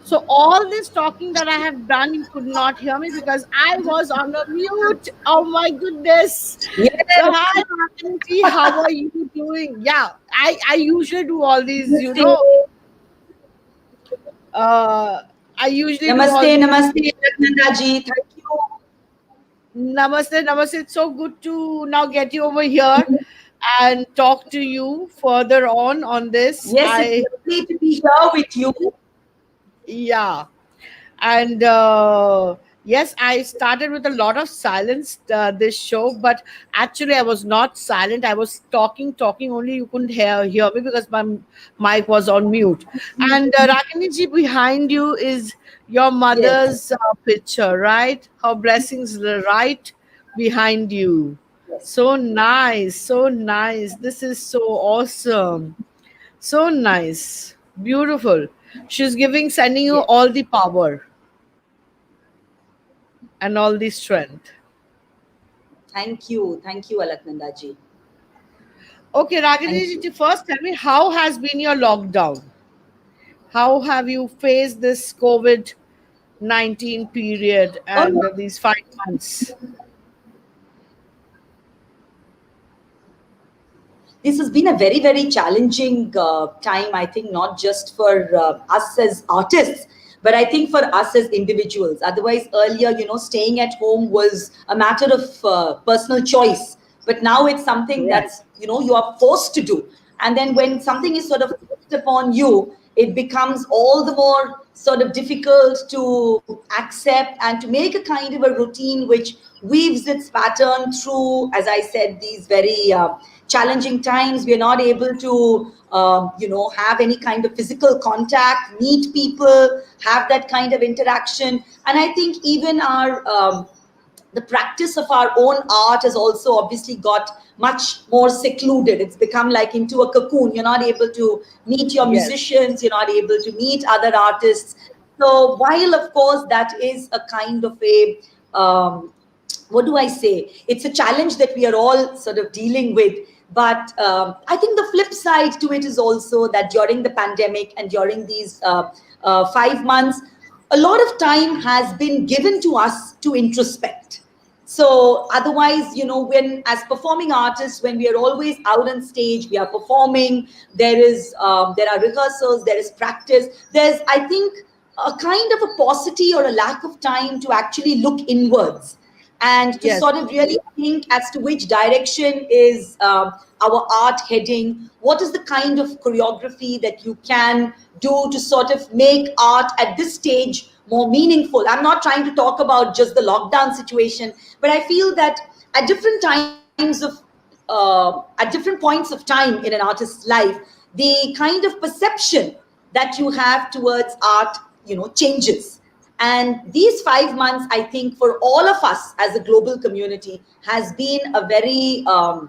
So all this talking that I have done, you could not hear me because I was on a mute. Oh my goodness. So Yes, hi Rakanji, how are you doing? Yeah, I usually do all these, namaste. uh I usually do Namaste, all these. namaste, Alaknanda ji. Thank you. Namaste, namaste. It's so good to now get you over here and talk to you further on this. Yes, it's lovely to be here with you. Yeah. And yes, I started with a lot of silence this show, but actually I was not silent. I was talking, only you couldn't hear me because my mic was on mute. And Ragini ji, behind you is your Yes, mother's picture, right? Her blessings right behind you. yes, So nice, so nice. This is so awesome. So nice. Beautiful. She's sending you yes. all the power and all the strength. Thank you, Alaknanda ji. Okay, Thank Ragini you. ji, first tell me, how has been your lockdown? How have you faced this COVID-19 period and Oh, these 5 months? this has been a very, very challenging time, I think, not just for us as artists, but I think for us as individuals. Otherwise, earlier, staying at home was a matter of personal choice. But now it's something Yes. that's, you are forced to do. And then when something is sort of forced upon you, it becomes all the more sort of difficult to accept and to make a kind of a routine which weaves its pattern through, as I said, these very challenging times. We are not able to have any kind of physical contact, meet people, have that kind of interaction. And I think even our the practice of our own art has also obviously got much more secluded. It's become like into a cocoon. You're not able to meet your Yes. musicians, you're not able to meet other artists. So while of course that is a kind of a what do I say? It's a challenge that we are all sort of dealing with. But I think the flip side to it is also that during the pandemic and during these 5 months, a lot of time has been given to us to introspect. So otherwise, when as performing artists, when we are always out on stage, we are performing, there are rehearsals, there is practice, there's, I think, a kind of a paucity or a lack of time to actually look inwards and to Yes. sort of really think as to which direction is our art heading. What is the kind of choreography that you can do to sort of make art at this stage more meaningful? I'm not trying to talk about just the lockdown situation, but I feel that at different times of at different points of time in an artist's life, the kind of perception that you have towards art, changes. And these 5 months, I think, for all of us as a global community, has been a very uh,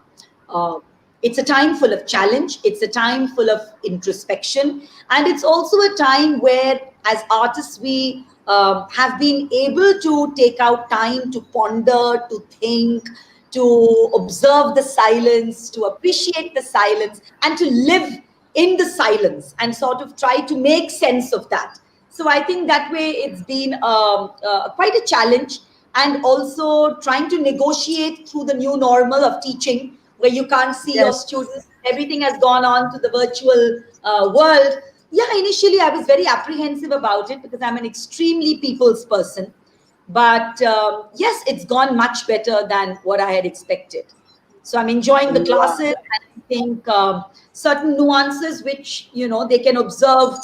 it's a time full of challenge, it's a time full of introspection, and it's also a time where as artists we have been able to take out time to ponder, to think, to observe the silence, to appreciate the silence, and to live in the silence and sort of try to make sense of that. So I think that way it's been quite a challenge, and also trying to negotiate through the new normal of teaching, where you can't see your Yes. students. Everything has gone on to the virtual world. Yeah, initially I was very apprehensive about it because I'm an extremely people's person. But yes, it's gone much better than what I had expected. So I'm enjoying the Wow. classes, and I think certain nuances which they can observe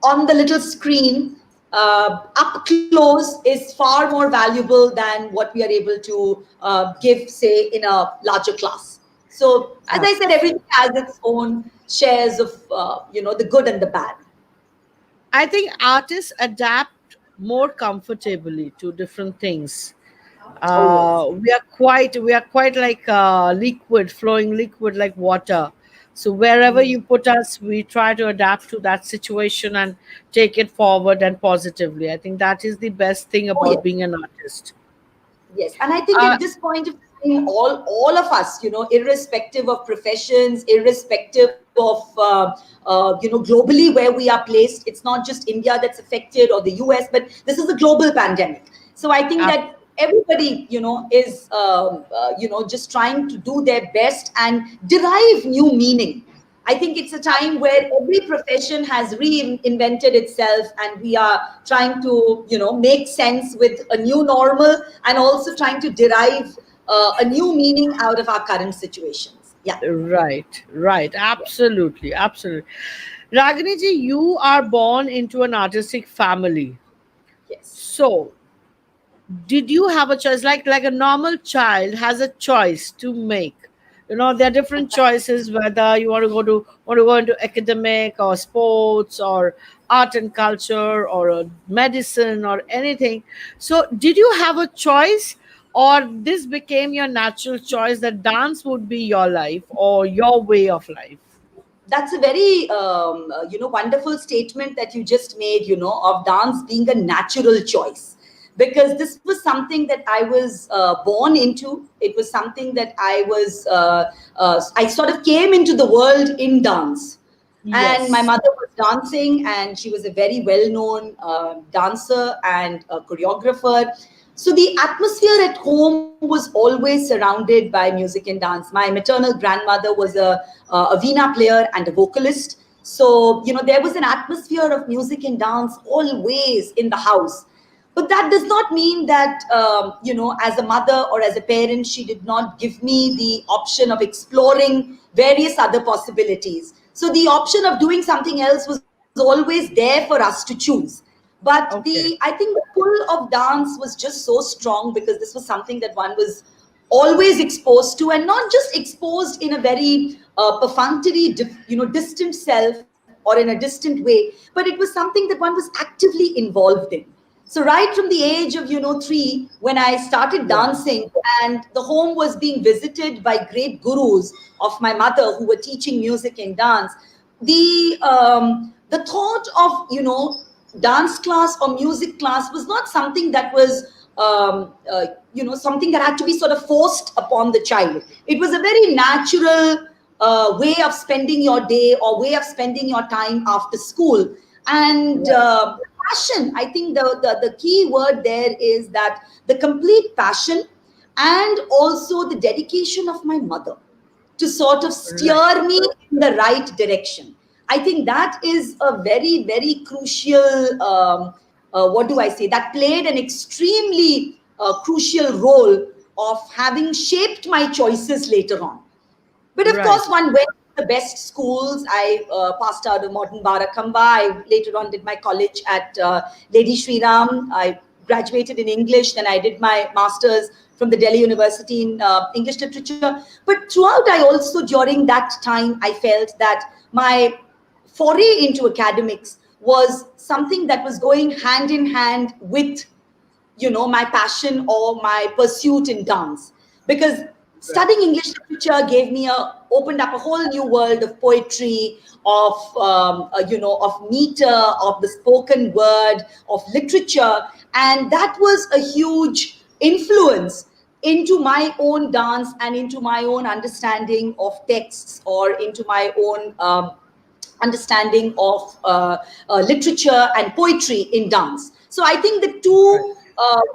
on the little screen up close is far more valuable than what we are able to give, say, in a larger class. So, as I said, everything has its own shares of the good and the bad. I think artists adapt more comfortably to different things. Oh yes. We are quite like liquid, flowing liquid like water. So wherever you put us, we try to adapt to that situation and take it forward and positively. I think that is the best thing Oh about yes. being an artist. Yes, and I think Uh, at this point of in all of us, irrespective of professions, irrespective of globally where we are placed. It's not just India that's affected or the US, but this is a global pandemic. So I think Ab- that everybody, is just trying to do their best and derive new meaning. I think it's a time where every profession has reinvented itself, and we are trying to, make sense with a new normal, and also trying to derive a new meaning out of our current situations. Yeah. right, right. Absolutely, absolutely. Ragini ji, you are born into an artistic family. Yes. So, did you have a choice, like a normal child has a choice to make? There are different choices, whether you want to go into academic or sports or art and culture or medicine or anything. So did you have a choice, or this became your natural choice that dance would be your life or your way of life? That's a very wonderful statement that you just made, of dance being a natural choice, because this was something that I was born into. It was something that I sort of came into the world in dance. And my Yes. mother was dancing, and she was a very well known dancer and a choreographer. So the atmosphere at home was always surrounded by music and dance. My maternal grandmother was a veena player and a vocalist. So, there was an atmosphere of music and dance always in the house. But that does not mean that, as a mother or as a parent, she did not give me the option of exploring various other possibilities. So the option of doing something else was always there for us to choose. But I Okay. think the pull of dance was just so strong, because this was something that one was always exposed to, and not just exposed in a very perfunctory, distant self or in a distant way, but it was something that one was actively involved in. So right from the age of 3, when I started Yeah. dancing, and the home was being visited by great gurus of my mother who were teaching music and dance, the thought of dance class or music class was not something that was something that had to be sort of forced upon the child. It was a very natural way of spending your day, or way of spending your time after school. And Right. passion, I think the key word there is that the complete passion, and also the dedication of my mother to sort of Right. steer me in the right direction. I think that is a very, very crucial, what do I say, that played an extremely crucial role of having shaped my choices later on. But of course, Right. one went to the best schools. I passed out of Modern Barakamba. I later on did my college at Lady Shri Ram. I graduated in English. Then I did my master's from the Delhi University in English literature. But throughout, I also, during that time, I felt that my foray into academics was something that was going hand in hand with my passion or my pursuit in dance, because Right. studying English literature gave me opened up a whole new world of poetry, of of meter, of the spoken word, of literature. And that was a huge influence into my own dance, and into my own understanding of texts, or into my own understanding of literature and poetry in dance. So I think the Right. two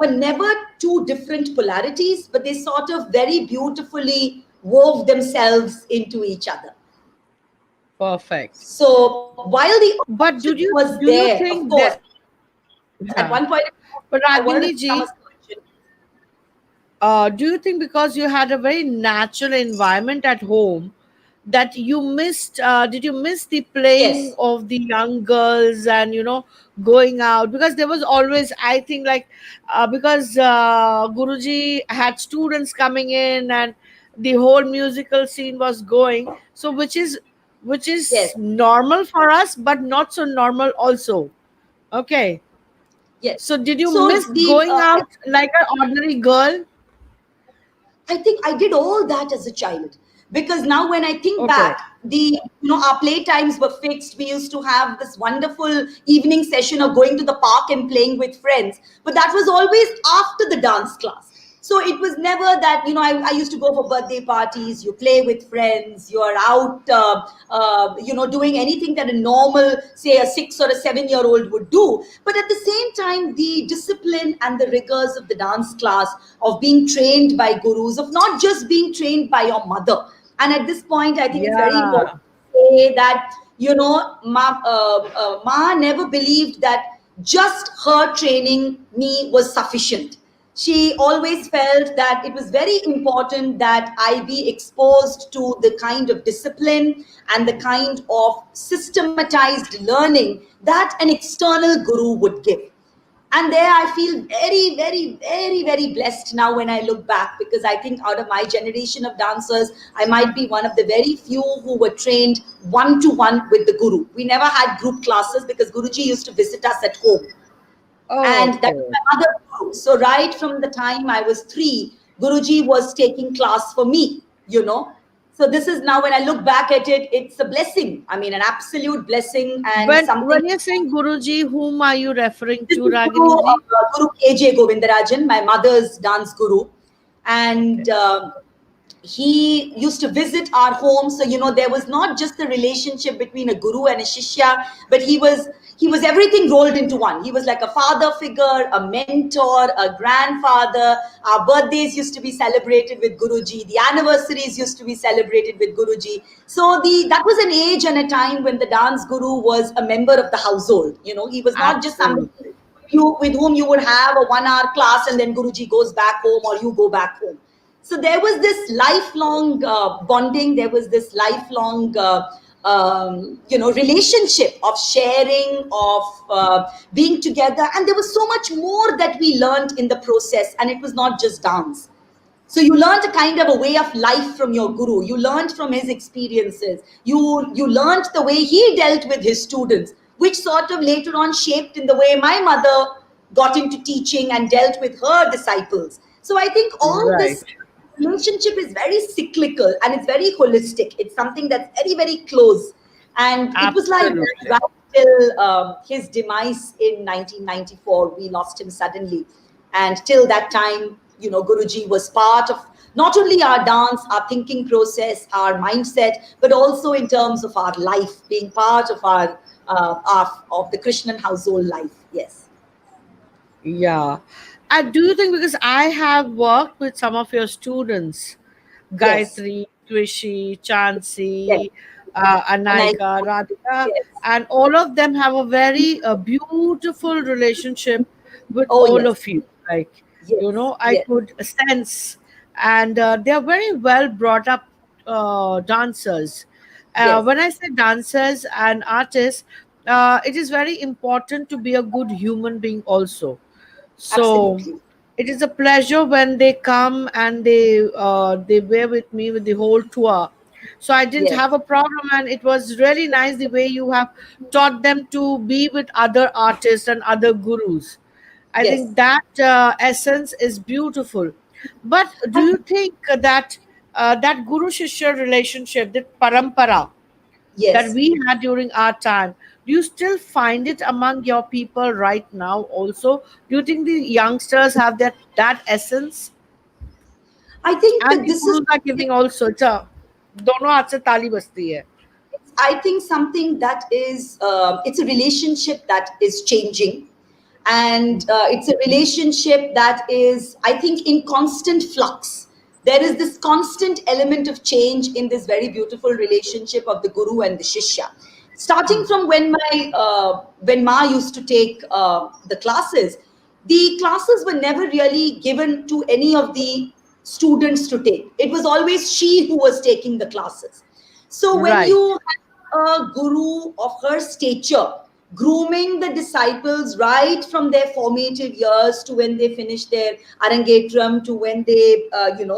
were never two different polarities, but they sort of very beautifully wove themselves into each other. Perfect. So while the option But was do there, you of think course, that, at one yeah. point But I wanted to Ragini become a ji, surgeon. do you think because you had a very natural environment at home that you missed, did you miss the playing Yes, of the young girls and going out? Because there was always, I think, like, because Guruji had students coming in and the whole musical scene was going, so which is yes, normal for us but not so normal also. Okay. yes. So did you So miss going out like an ordinary girl? I think I did all that as a child, because now when I think Okay. back, our play times were fixed. We used to have this wonderful evening session of going to the park and playing with friends, but that was always after the dance class. So it was never that, I used to go for birthday parties, you play with friends, you're out, doing anything that a normal, say, a 6 or a 7-year-old would do. But at the same time, the discipline and the rigors of the dance class, of being trained by gurus, of not just being trained by your mother. And at this point, I think it's very important Yeah. to say that, Ma never believed that just her training me was sufficient. She always felt that it was very important that I be exposed to the kind of discipline and the kind of systematized learning that an external guru would give. And there I feel very, very, very, very blessed now when I look back, because I think out of my generation of dancers, I might be one of the very few who were trained one to one with the guru. We never had group classes because Guruji used to visit us at home, Oh, and that was okay. my mother guru. So right from the time I was 3, Guruji was taking class for me, you know. So this is now when I look back at it, it's a blessing. I mean, an absolute blessing, and something. When you're saying Guruji, whom are you referring This to, is Ragini ji? Guru KJ Govindarajan, my mother's dance guru, and Okay. he used to visit our home. So there was not just the relationship between a guru and a shishya, but he was everything rolled into one. He was like a father figure, a mentor, a grandfather. Our birthdays used to be celebrated with Guruji. The anniversaries used to be celebrated with Guruji. So that was an age and a time when the dance guru was a member of the household. He was not just somebody Absolutely. with whom you would have a 1 hour class and then Guruji goes back home or you go back home. So there was this lifelong bonding. There was this lifelong relationship of sharing, of being together, and there was so much more that we learned in the process, and it was not just dance. So you learned a kind of a way of life from your guru. You learned from his experiences. You learned the way he dealt with his students, which sort of later on shaped in the way my mother got into teaching and dealt with her disciples. So I think all Right. this relationship is very cyclical and it's very holistic. It's something that's very, very close. And it was like that Absolutely. right till his demise in 1994. We lost him suddenly. And till that time, Guruji was part of not only our dance, our thinking process, our mindset, but also in terms of our life, being part of of the Krishnan household life. Yes. Yeah. Do you think, because I have worked with some of your students, Yes. Gayatri, Twishi, Yes. Chansi, And I, Anaika, Radhika, yes. and all of them have a very beautiful relationship with Oh, all yes. of you. Like, Yes. I Yes. could sense, and they are very well brought up dancers. Yes. When I say dancers and artists, it is very important to be a good human being also. So Absolutely. it is a pleasure when they come and they were with me with the whole tour. So I didn't Yes. have a problem, and it was really nice the way you have taught them to be with other artists and other gurus. I Yes. think that essence is beautiful. But do And you think that that guru shishya relationship, that parampara, that yes. we had during our time, do you still find it among your people right now also? Do you think the youngsters have that essence? I think And that the this is gurus are giving also, it's a दोनों हाथ से ताली बजती है. I think something that is it's a relationship that is changing, and it's a relationship that is, I think, in constant flux. There is this constant element of change in this very beautiful relationship of the guru and the shishya. Starting from when Ma used to take the classes were never really given to any of the students to take. It was always she who was taking the classes. So when Right. you have a guru of her stature, grooming the disciples right from their formative years to when they finish their arangetram, to when they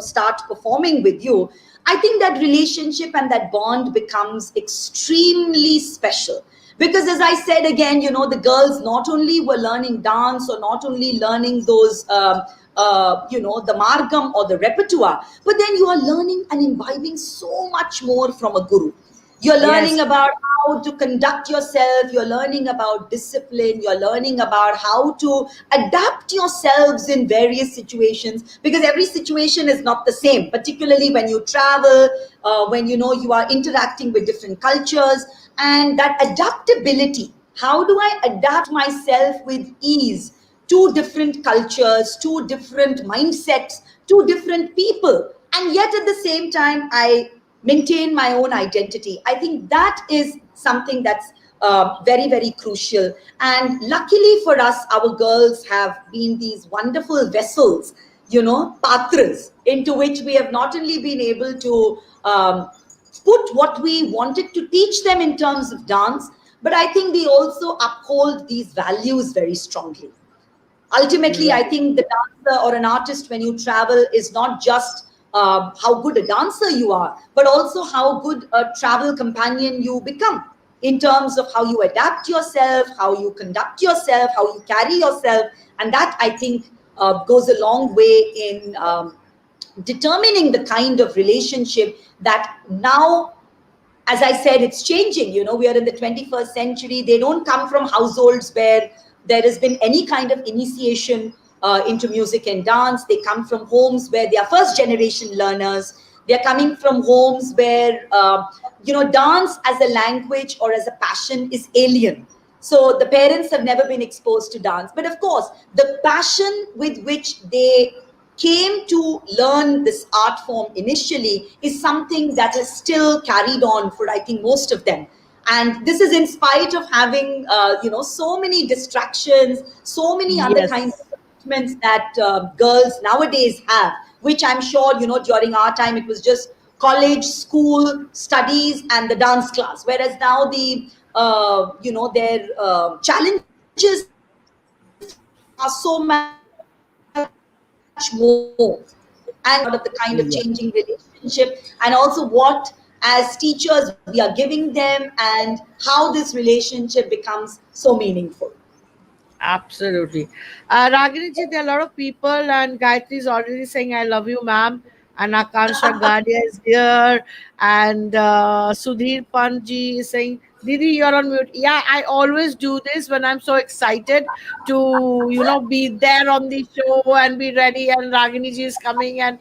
start performing with you, I think that relationship and that bond becomes extremely special. Because as I said again, the girls not only were learning dance or not only learning those the margam or the repertoire, but then you are learning and imbibing so much more from a guru. You're learning Yes. about how to conduct yourself. You're learning about discipline. You're learning about how to adapt yourselves in various situations, because every situation is not the same, particularly when you travel, when you know you are interacting with different cultures. And that adaptability, how do I adapt myself with ease to different cultures, to different mindsets, to different people, and yet at the same time I maintain my own identity. I think that is something that's very, very crucial. And luckily for us, our girls have been these wonderful vessels, patras, into which we have not only been able to put what we wanted to teach them in terms of dance, but I think we also uphold these values very strongly. Ultimately, I Right. think the dancer or an artist, when you travel, is not just how good a dancer you are, but also how good a travel companion you become, in terms of how you adapt yourself, how you conduct yourself, how you carry yourself. And that, I think, goes a long way in determining the kind of relationship that now, as I said, it's changing. We are in the 21st century. They don't come from households where there has been any kind of initiation into music and dance. They come from homes where they are first generation learners. They're coming from homes where, dance as a language or as a passion is alien. So the parents have never been exposed to dance. But of course, the passion with which they came to learn this art form initially is something that is still carried on for, I think, most of them. And this is in spite of having so many distractions, so many other kinds Yes. of commitments that girls nowadays have, which I'm sure, during our time it was just college, school, studies, and the dance class. Whereas now their challenges are so much more, and we are part of the kind of changing Yeah. relationship, and also what as teachers we are giving them, and how this relationship becomes so meaningful. Absolutely. Ragini ji, there are a lot of people, and Gayatri is already saying, I love you, ma'am. And Akansha Gadia is here. And Sudhir Panji is saying, Didi, you're on mute. Yeah, I always do this when I'm so excited to, be there on the show and be ready. And Ragini ji is coming, and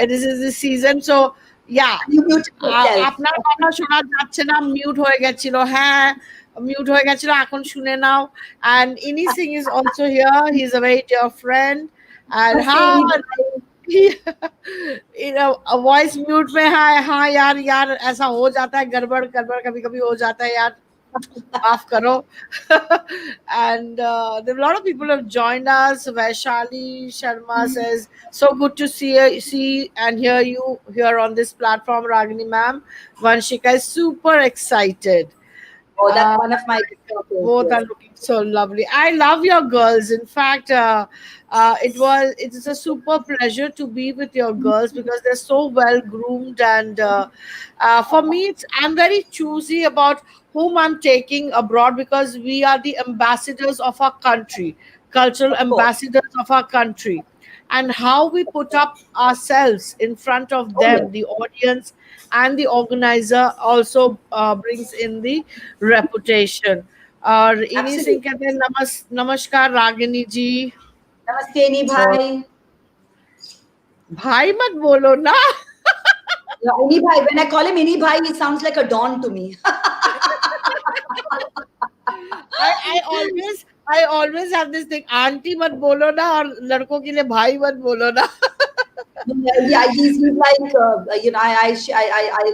this is the season. So, yeah, You muted yourself. আপনার কথা শোনা যাচ্ছে না, mute হয়ে গেছিল। হ্যাঁ, mute হয়ে গেছিল, এখন শুনে নাও। And Ini Singh is also here. He's a very dear friend. And Namaste, हाँ, anybody. a voice mute में हाँ हाँ यार यार ऐसा हो जाता है, गड़बड़ गड़बड़ कभी कभी हो जाता है यार, माफ करो। And there are a lot of people have joined us. Vaishali Sharma says, "So good to see and hear you here on this platform, Ragini ma'am." Vanshika is super excited. Oh, that's Uh, one of my examples, Both are yes. looking so lovely. I love your girls. In fact, it is a super pleasure to be with your girls because they're so well groomed. And for me, I'm very choosy about whom I'm taking abroad because we are the ambassadors of our country, cultural Of course. ambassadors of our country, and how we put up ourselves in front of Oh, yes. them, the audience and the organizer also brings in the reputation. और इन्हीं Singh Absolutely. कहते हैं नमस्कार रागिनी जी। Namaste, So, anybody. भाई मत बोलो ना। Yeah, Ini Bhai. When I call him Ini Bhai, he sounds like a don to me. I always have this thing, aunty मत बोलो ना और लड़कों के लिए भाई मत बोलो ना। Yeah, he's like,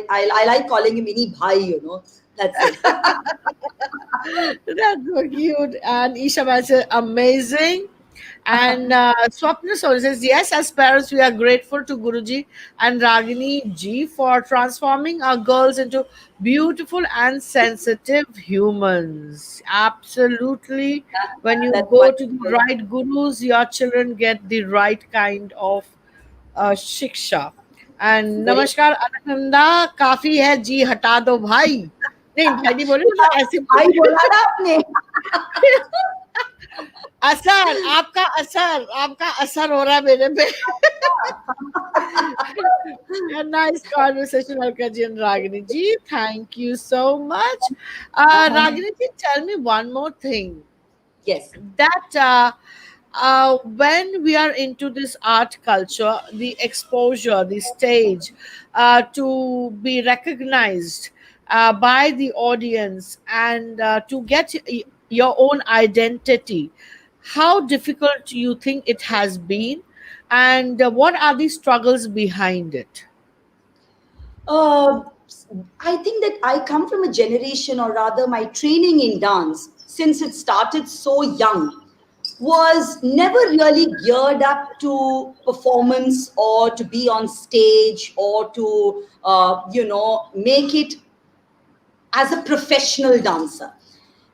I like calling him Ini Bhai, That's it. That's so cute. And Isha says, amazing. And Swapna Soni says, yes, as parents, we are grateful to Guruji and Ragini ji for transforming our girls into beautiful and sensitive humans. Absolutely. When you That's go to the wonderful. right gurus, your children get the right kind of शिक्षा। And Very नमस्कार अलकनंदा, काफी है जी, हटा दो भाई। नहीं भाई नहीं बोले, मतलब ऐसे भाई बोले। बोला ना आपने. असर आपका असर हो रहा है मेरे पे। A nice conversation, Alkaji and Ragini ji. Thank you so much. Uh-huh. Ragini ji, tell me one more thing. Yes. That when we are into this art culture, the exposure, the stage, to be recognized by the audience and to get your own identity, how difficult you think it has been, and what are the struggles behind it? Uh, I think that I come from a generation, or rather, my training in dance, since it started so young, was never really geared up to performance or to be on stage or to, make it as a professional dancer.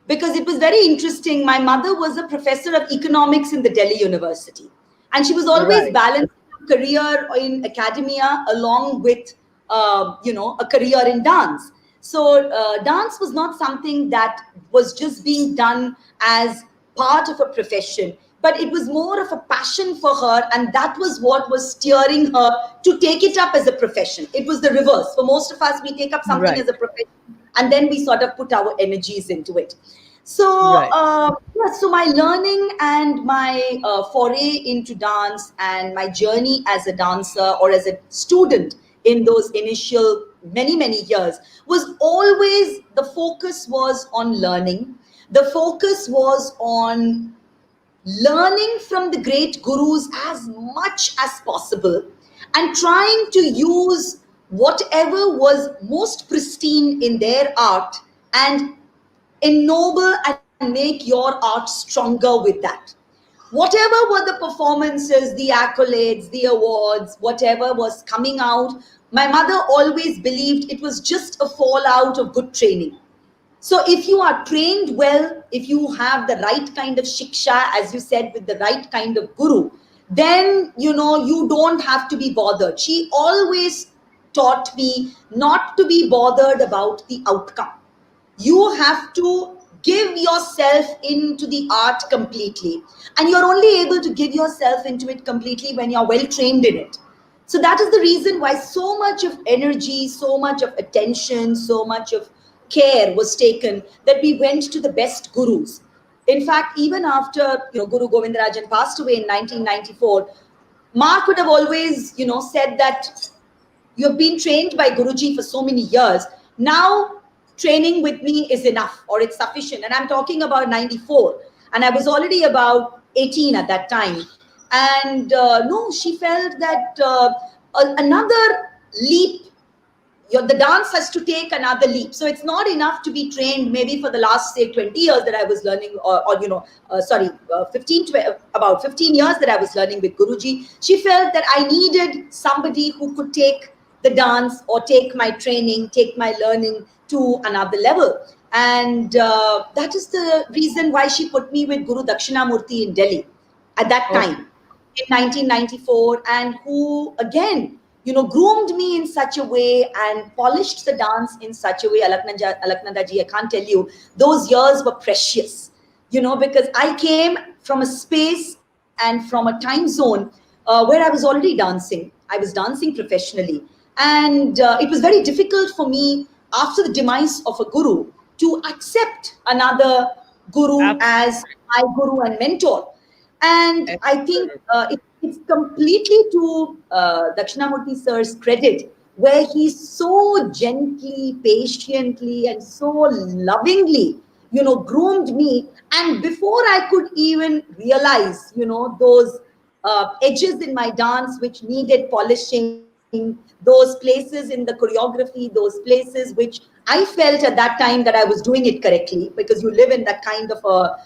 Because it was very interesting. My mother was a professor of economics in the Delhi University, and she was always Right, balancing a career in academia along with, a career in dance. So dance was not something that was just being done as part of a profession, but it was more of a passion for her, and that was what was steering her to take it up as a profession. It was the reverse. For most of us, we take up something right, as a profession and then we sort of put our energies into it. So, right. yeah, so my learning and my foray into dance and my journey as a dancer or as a student in those initial many, many years was always, the focus was on learning. The focus was on learning from the great gurus as much as possible and trying to use whatever was most pristine in their art and ennoble and make your art stronger with that. Whatever were the performances, the accolades, the awards, whatever was coming out, my mother always believed it was just a fallout of good training. So if you are trained well, if you have the right kind of shiksha, as you said, with the right kind of guru, then you don't have to be bothered. She always taught me not to be bothered about the outcome. You have to give yourself into the art completely, and you're only able to give yourself into it completely when you're well trained in it. So that is the reason why so much of energy, so much of attention, so much of care was taken, that we went to the best gurus. In fact, even after Guru Govindarajan passed away in 1994, Mark would have always said that you have been trained by Guruji for so many years. Now, training with me is enough or it's sufficient. And I'm talking about 94. And I was already about 18 at that time. And no, she felt that another leap, the dance has to take another leap. So it's not enough to be trained maybe for the last, say, 20 years that I was learning, or 15 years that I was learning with Guruji. She felt that I needed somebody who could take the dance or take my training, take my learning to another level. And that is the reason why she put me with Guru Dakshinamurti in Delhi at that Okay. time in 1994, and who again groomed me in such a way and polished the dance in such a way. Alaknanda ji, I can't tell you, those years were precious, because I came from a space and from a time zone where I was already dancing. I was dancing professionally, and it was very difficult for me after the demise of a guru to accept another guru Absolutely. as my guru and mentor. And I think it's completely to Dakshinamurti sir's credit, where he so gently, patiently, and so lovingly, groomed me. And before I could even realize, those edges in my dance which needed polishing, those places in the choreography, those places which I felt at that time that I was doing it correctly, because you live in that kind of a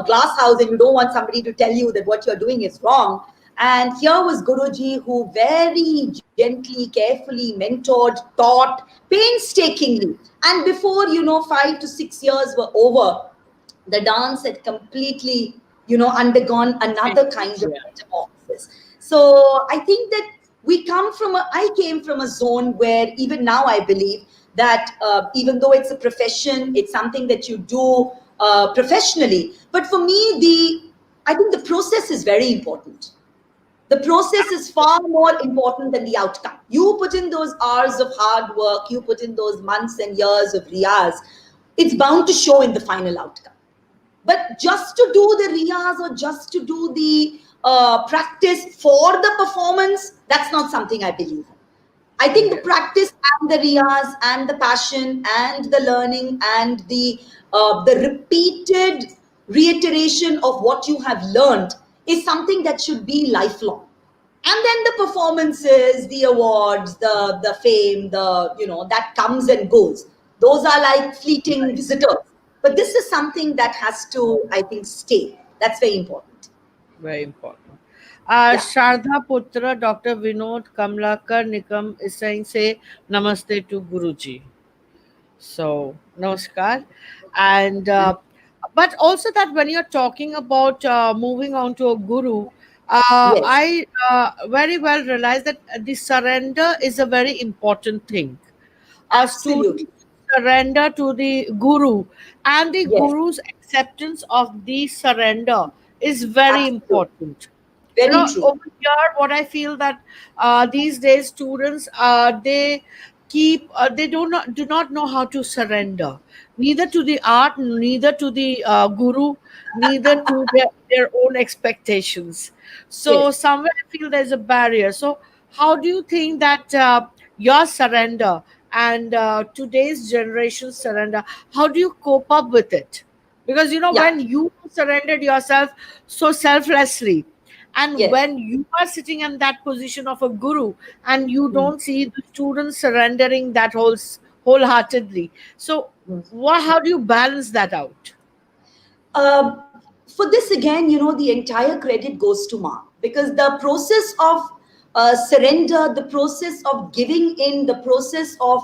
glass house, and you don't want somebody to tell you that what you're doing is wrong. And here was Guruji, who very gently, carefully mentored, taught painstakingly. And before 5 to 6 years were over, the dance had completely undergone another kind of Yeah. metamorphosis. So I think that I came from a zone where even now I believe that even though it's a profession, it's something that you do professionally, but for me, the I think the process is very important. The process is far more important than the outcome. You put in those hours of hard work, you put in those months and years of riyaz, it's bound to show in the final outcome. But just to do the riyaz or just to do the practice for the performance, that's not something I believe in. I think the Yes. practice and the riyaz and the passion and the learning and the repeated reiteration of what you have learned is something that should be lifelong. And then the performances, the awards, the fame, the that comes and goes. Those are like fleeting visitors. But this is something that has to, I think, stay. That's very important. Very important. Yeah. Shardha Putra, Dr. Vinod Kamlakar Nikam is saying, say Namaste to Guruji. So, namaskar. And but also that when you're talking about moving on to a guru, Yes. I very well realize that the surrender is a very important thing. A student Absolutely. surrender to the guru, and the Yes. guru's acceptance of the surrender is very Absolutely. important. Very true. Over here what I feel that these days students they do not know how to surrender, neither to the art, neither to the guru, neither to their own expectations. So Yes. somewhere I feel there's a barrier. So how do you think that your surrender and today's generation surrender, how do you cope up with it? Because Yeah. when you surrendered yourself so selflessly, and Yes. when you are sitting in that position of a guru and you Mm. don't see the students surrendering that wholeheartedly, so how do you balance that out? For this again, the entire credit goes to Ma, because the process of surrender, the process of giving in, the process of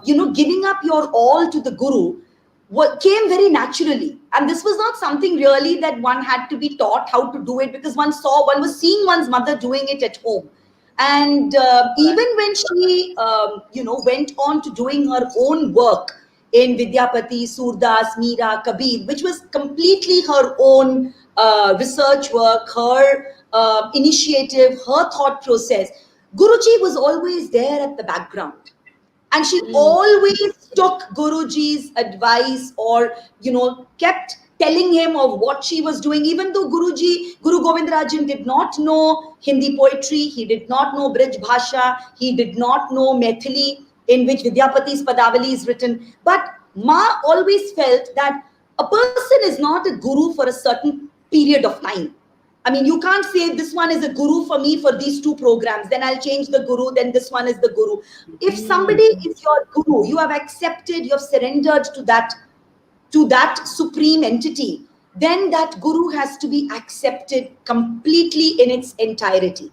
giving up your all to the guru, what came very naturally. And this was not something really that one had to be taught how to do it, because one was seeing one's mother doing it at home. And even when she went on to doing her own work in Vidyapati, Surdas, Meera, Kabir, which was completely her own research work, her initiative, her thought process, Guruji was always there at the background, and she Mm, always took Guruji's advice, or kept telling him of what she was doing. Even though Guru Govindarajan did not know Hindi poetry, he did not know Brij Bhasha, he did not know Maithili, in which Vidyapati's Padavali is written, but Ma always felt that a person is not a guru for a certain period of time. I mean, you can't say this one is a guru for me for these two programs, then I'll change the guru, then this one is the guru. If mm, somebody is your guru, you have accepted, you have surrendered to that supreme entity, then that guru has to be accepted completely in its entirety.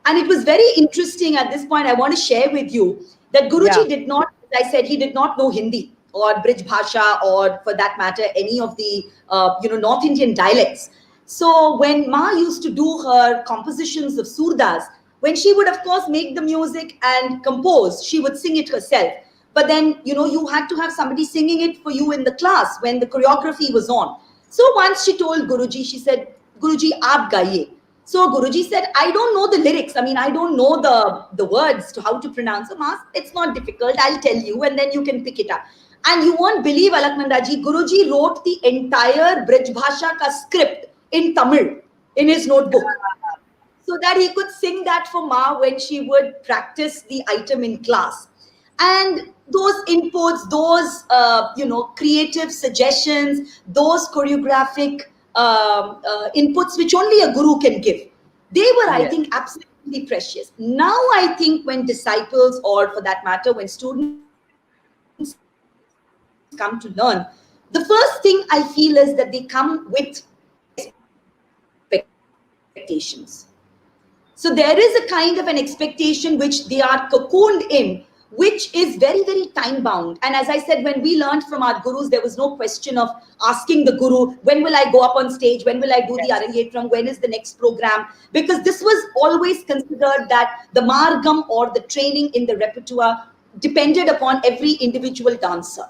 And it was very interesting at this point. I want to share with you that yeah. Guruji did not, as I said, he did not know Hindi or Brij Bhasha, or for that matter, any of the North Indian dialects. So when Ma used to do her compositions of surdas, when she would of course make the music and compose, she would sing it herself. But then you had to have somebody singing it for you in the class when the choreography was on. So once she told Guruji, she said, Guruji, aap gaiye. So Guruji said, I don't know the lyrics. I mean, I don't know the words to how to pronounce them. It's not difficult. I'll tell you, and then you can pick it up. And you won't believe, Alaknanda ji, Guruji wrote the entire Brij Bhasha ka script in Tamil in his notebook, so that he could sing that for Ma when she would practice the item in class. And those inputs, those creative suggestions, those choreographic inputs which only a guru can give, they were, I Yes. think, absolutely precious. Now I think when disciples, or for that matter when students come to learn, the first thing I feel is that they come with expectations. So there is a kind of an expectation which they are cocooned in, which is very, very time bound. And as I said, when we learned from our gurus, there was no question of asking the guru, when will I go up on stage? When will I do the Yes. Arangetram? When is the next program? Because this was always considered that the margam or the training in the repertoire depended upon every individual dancer.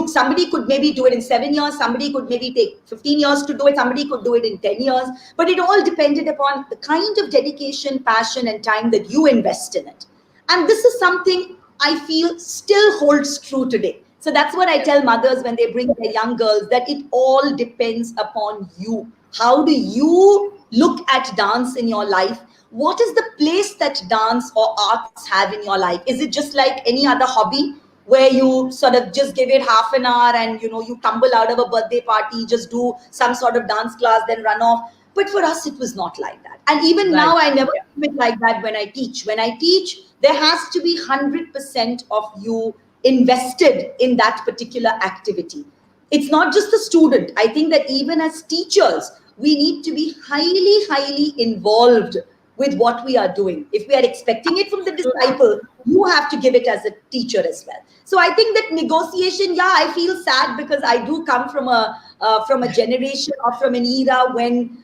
Somebody could maybe do it in 7 years, somebody could maybe take 15 years to do it, somebody could do it in 10 years, but it all depended upon the kind of dedication, passion, and time that you invest in it. And this is something I feel still holds true today. So that's what I tell mothers when they bring their young girls, that it all depends upon you. How do you look at dance in your life? What is the place that dance or arts have in your life? Is it just like any other hobby where you sort of just give it half an hour and you tumble out of a birthday party, just do some sort of dance class, then run off? But for us, it was not like that. And even Right. now, I never Yeah. do it like that when I teach. When I teach, there has to be 100% of you invested in that particular activity. It's not just the student. I think that even as teachers, we need to be highly, highly involved with what we are doing. If we are expecting it from the disciple, you have to give it as a teacher as well. So I think that negotiation, yeah, I feel sad because I do come from a generation or from an era when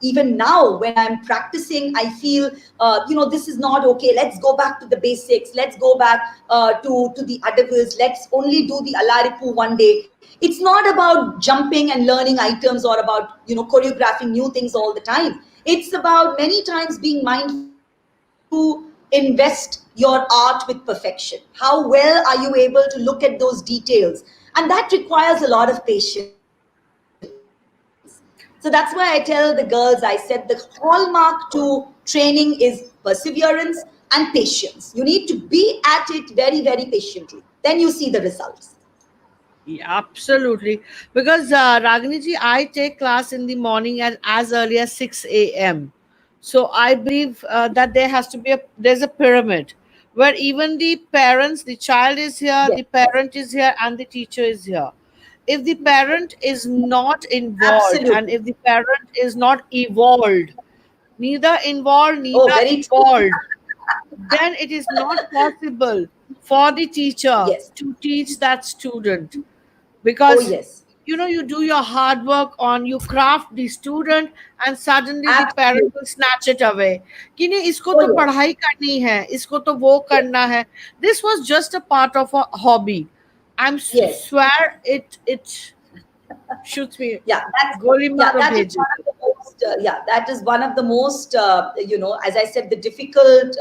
even now when I'm practicing, I feel this is not okay. Let's go back to the basics. Let's go back to the adavas. Let's only do the alaripu one day. It's not about jumping and learning items or about choreographing new things all the time. It's about many times being mindful to invest your art with perfection. How well are you able to look at those details? And that requires a lot of patience. So that's why I tell the girls, I said the hallmark to training is perseverance and patience. You need to be at it very, very patiently. Then you see the results. Yeah, absolutely. Because Ragini ji, I take class in the morning at as early as 6 a.m. So I believe that there's a pyramid where even the parents, the child is here, Yes, the parent is here, and the teacher is here. If the parent is not involved and absolutely. if the parent is not evolved, neither involved, Oh, neither very true. evolved, then it is not possible for the teacher Yes. to teach that student, Oh, because yes. you do your hard work on, you craft the student, and suddenly the parent Absolutely. will snatch it away कि नहीं इसको Oh, तो yes. पढ़ाई करनी है, इसको तो वो Yes. करना है. This was just a part of a hobby. Yes. Swear it shoots me. Yeah, that's Goli yeah, maro that is bheje. one of the most that is one of the most as I said, the difficult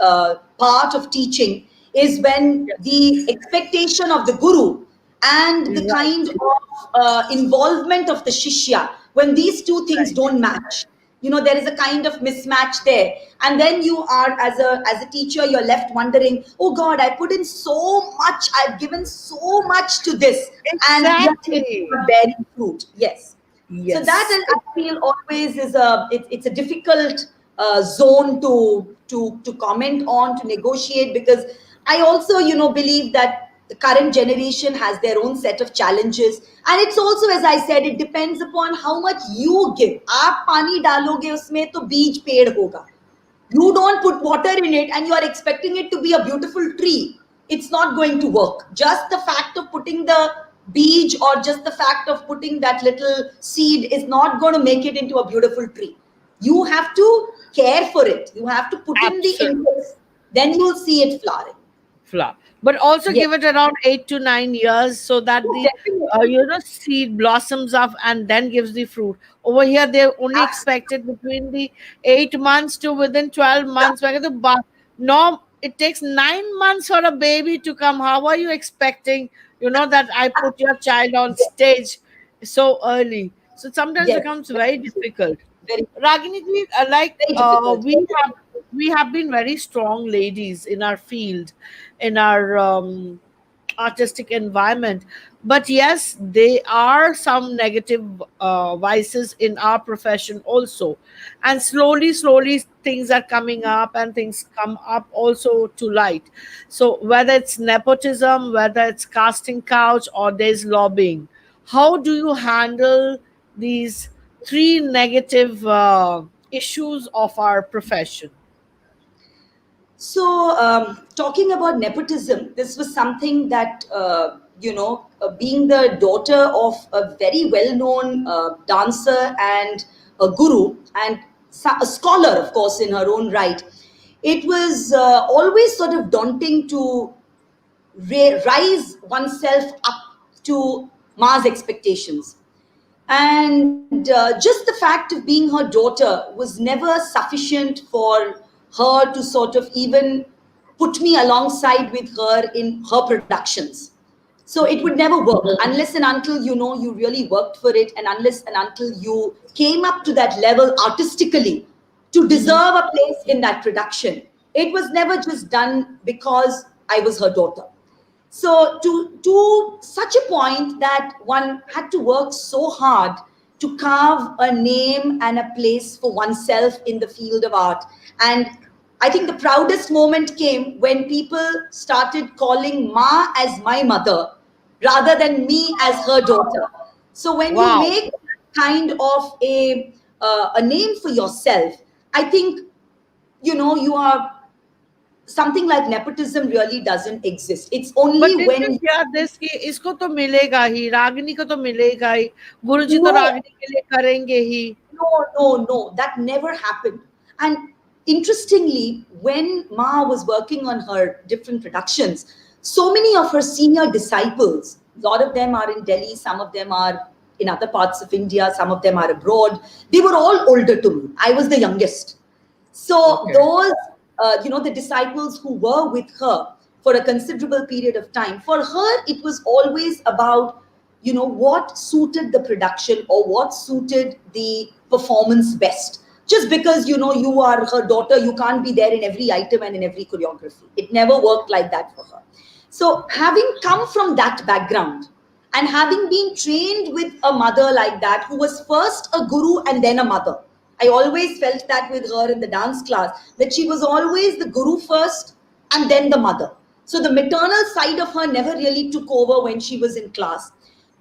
part of teaching is when Yes. the expectation of the guru and the Right. kind of involvement of the shishya, when these two things Right. don't match. There is a kind of mismatch there, and then you are, as a teacher, you're left wondering, oh god, I put in so much, I've given so much to this, and yet it's Exactly. not bearing fruit. Yes. So that Yes. is, I feel, always is it's a difficult zone to comment on, to negotiate, because I also believe that the current generation has their own set of challenges, and it's also, as I said, it depends upon how much you give. आप पानी डालोगे उसमें तो बीज पेड़ होगा. You don't put water in it and you are expecting it to be a beautiful tree. It's not going to work. Just the fact of putting the beach or just the fact of putting that little seed is not going to make it into a beautiful tree. You have to care for it. You have to put in the Absolutely. inputs. Then you'll see it flowering. Flour, but also Yes, give it around 8 to 9 years so that the definitely. seed blossoms up and then gives the fruit. Over here, they only expect it between the 8 months to within 12 months. Where the no, it takes 9 months for a baby to come. How are you expecting? That I put your child on Yes, stage so early. So sometimes it yes, becomes very very true. difficult. Very, Ragini ji, very difficult. we have been very strong ladies in our field, in our artistic environment, but yes, there are some negative vices in our profession also, and slowly things are coming up and things come up also to light. So whether it's nepotism, whether it's casting couch, or there's lobbying, how do you handle these three negative issues of our profession? So, talking about nepotism, this was something that, being the daughter of a very well known dancer and a guru, and a scholar, of course, in her own right, it was always sort of daunting to rise oneself up to Ma's expectations. And just the fact of being her daughter was never sufficient for her to sort of even put me alongside with her in her productions. So it would never work unless and until you really worked for it, and unless and until you came up to that level artistically to deserve a place in that production. It was never just done because I was her daughter. So to such a point that one had to work so hard to carve a name and a place for oneself in the field of art. And I think the proudest moment came when people started calling Ma as my mother rather than me as her daughter. So when you Wow. make kind of a name for yourself, I think you are something like nepotism really doesn't exist. It's But only didn't you when hear this कि इसको तो मिलेगा ही, रागिनी को तो मिलेगा ही, गुरुजी तो no, Ragini के लिए करेंगे ही. no, that never happened. And interestingly, when Ma was working on her different productions, so many of her senior disciples, a lot of them are in Delhi, some of them are in other parts of India, some of them are abroad. They were all older to me. I was the youngest. So Okay. those, the disciples who were with her for a considerable period of time, for her, it was always about, what suited the production or what suited the performance best. Just because, you are her daughter, you can't be there in every item and in every choreography. It never worked like that for her. So having come from that background, and having been trained with a mother like that, who was first a guru and then a mother, I always felt that with her in the dance class, that she was always the guru first and then the mother. So the maternal side of her never really took over when she was in class.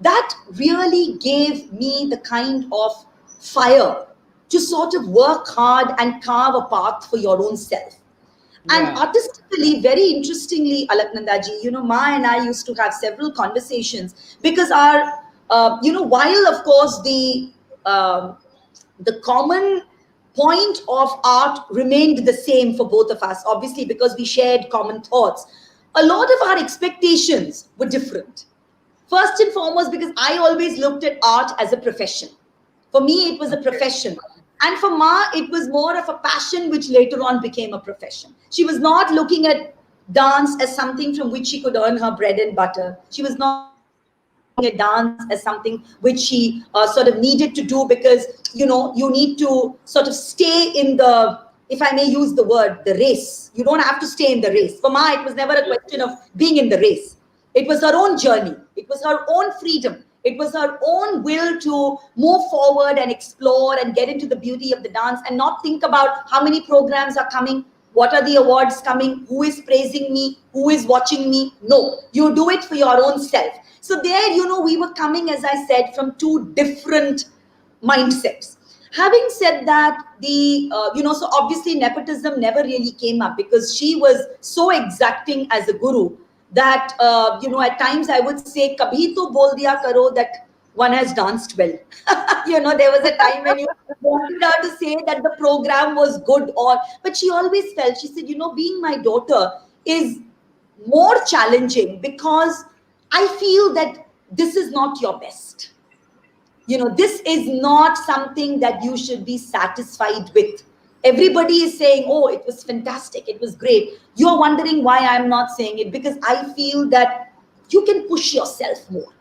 That really gave me the kind of fire to sort of work hard and carve a path for your own self. And Yeah. artistically, very interestingly, Alaknandaji, Ma and I used to have several conversations because while of course the common point of art remained the same for both of us, obviously because we shared common thoughts, a lot of our expectations were different. First and foremost, because I always looked at art as a profession. For me, it was a Okay. profession. And for Ma, it was more of a passion, which later on became a profession. She was not looking at dance as something from which she could earn her bread and butter. She was not looking at dance as something which she sort of needed to do because, you need to sort of stay in the, if I may use the word, the race. You don't have to stay in the race. For Ma, it was never a question of being in the race. It was her own journey. It was her own freedom. It was her own will to move forward and explore and get into the beauty of the dance and not think about how many programs are coming, what are the awards coming, who is praising me, who is watching me. No, you do it for your own self. So there, we were coming, as I said, from two different mindsets. Having said that, so obviously nepotism never really came up because she was so exacting as a guru that at times I would say kabhi to bol diya karo that one has danced well. There was a time when you wanted her to say that the program was good, or but she always felt, she said, being my daughter is more challenging because I feel that this is not your best. This is not something that you should be satisfied with. Everybody is saying, oh, it was fantastic, it was great. You're wondering why I'm not saying it, because I feel that you can push yourself more.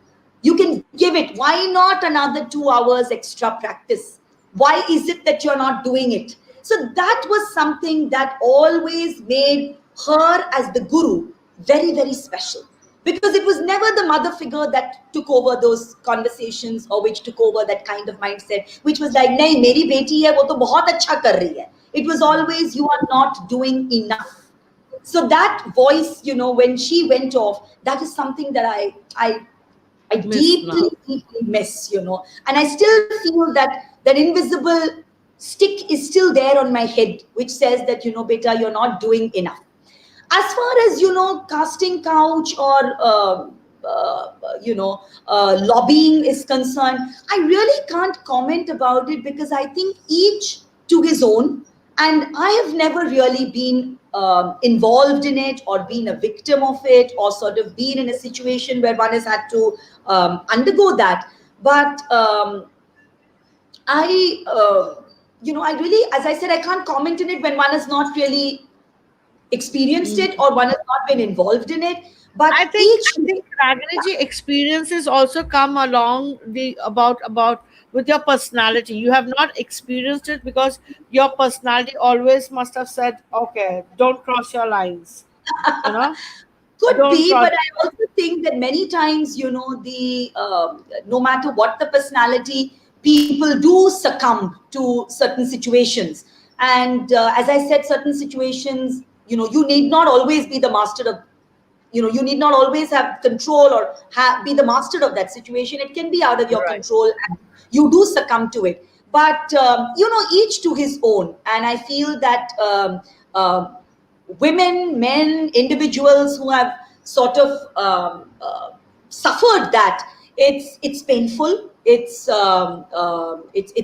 You can give it. Why not another 2 hours extra practice? Why is it that you're not doing it? So that was something that always made her as the guru very, very special, because it was never the mother figure that took over those conversations or which took over that kind of mindset, which was like, nahi, meri beti hai, wo to bahut acha kar rahi hai. It was always, you are not doing enough. So that voice, when she went off, that is something that I Miss deeply, now. deeply miss, and I still feel that that invisible stick is still there on my head, which says that, beta, you're not doing enough. As far as, casting couch or, lobbying is concerned, I really can't comment about it because I think each to his own. And I have never really been involved in it or been a victim of it or sort of been in a situation where one has had to undergo that. But I, I really, as I said, I can't comment on it when one has not really experienced Mm. it or one has not been involved in it. But I think Ragini experiences also come along the about with your personality. You have not experienced it because your personality always must have said, "Okay, don't cross your lines." You know, could don't be, cross. but I also think that many times, the no matter what the personality, people do succumb to certain situations. And as I said, certain situations, you need not always be the master of, you need not always have control or be the master of that situation. It can be out of your Right. control, and you do succumb to it. But each to his own. And I feel that women, men, individuals who have sort of suffered that, it's painful, it's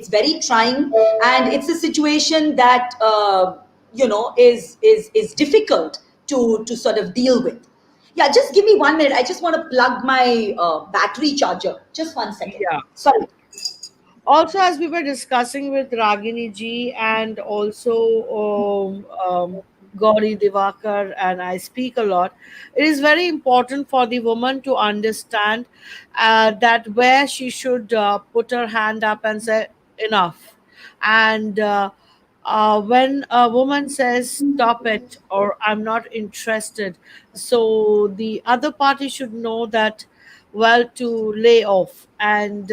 very trying, and it's a situation that is difficult to sort of deal with. Yeah, just give me 1 minute. I just want to plug my battery charger. Just 1 second. Yeah. Sorry. Also, as we were discussing with Ragini ji and also Gauri Divakar, and I speak a lot, it is very important for the woman to understand that where she should put her hand up and say, enough. And when a woman says, stop it, or I'm not interested, so the other party should know that, well, to lay off. And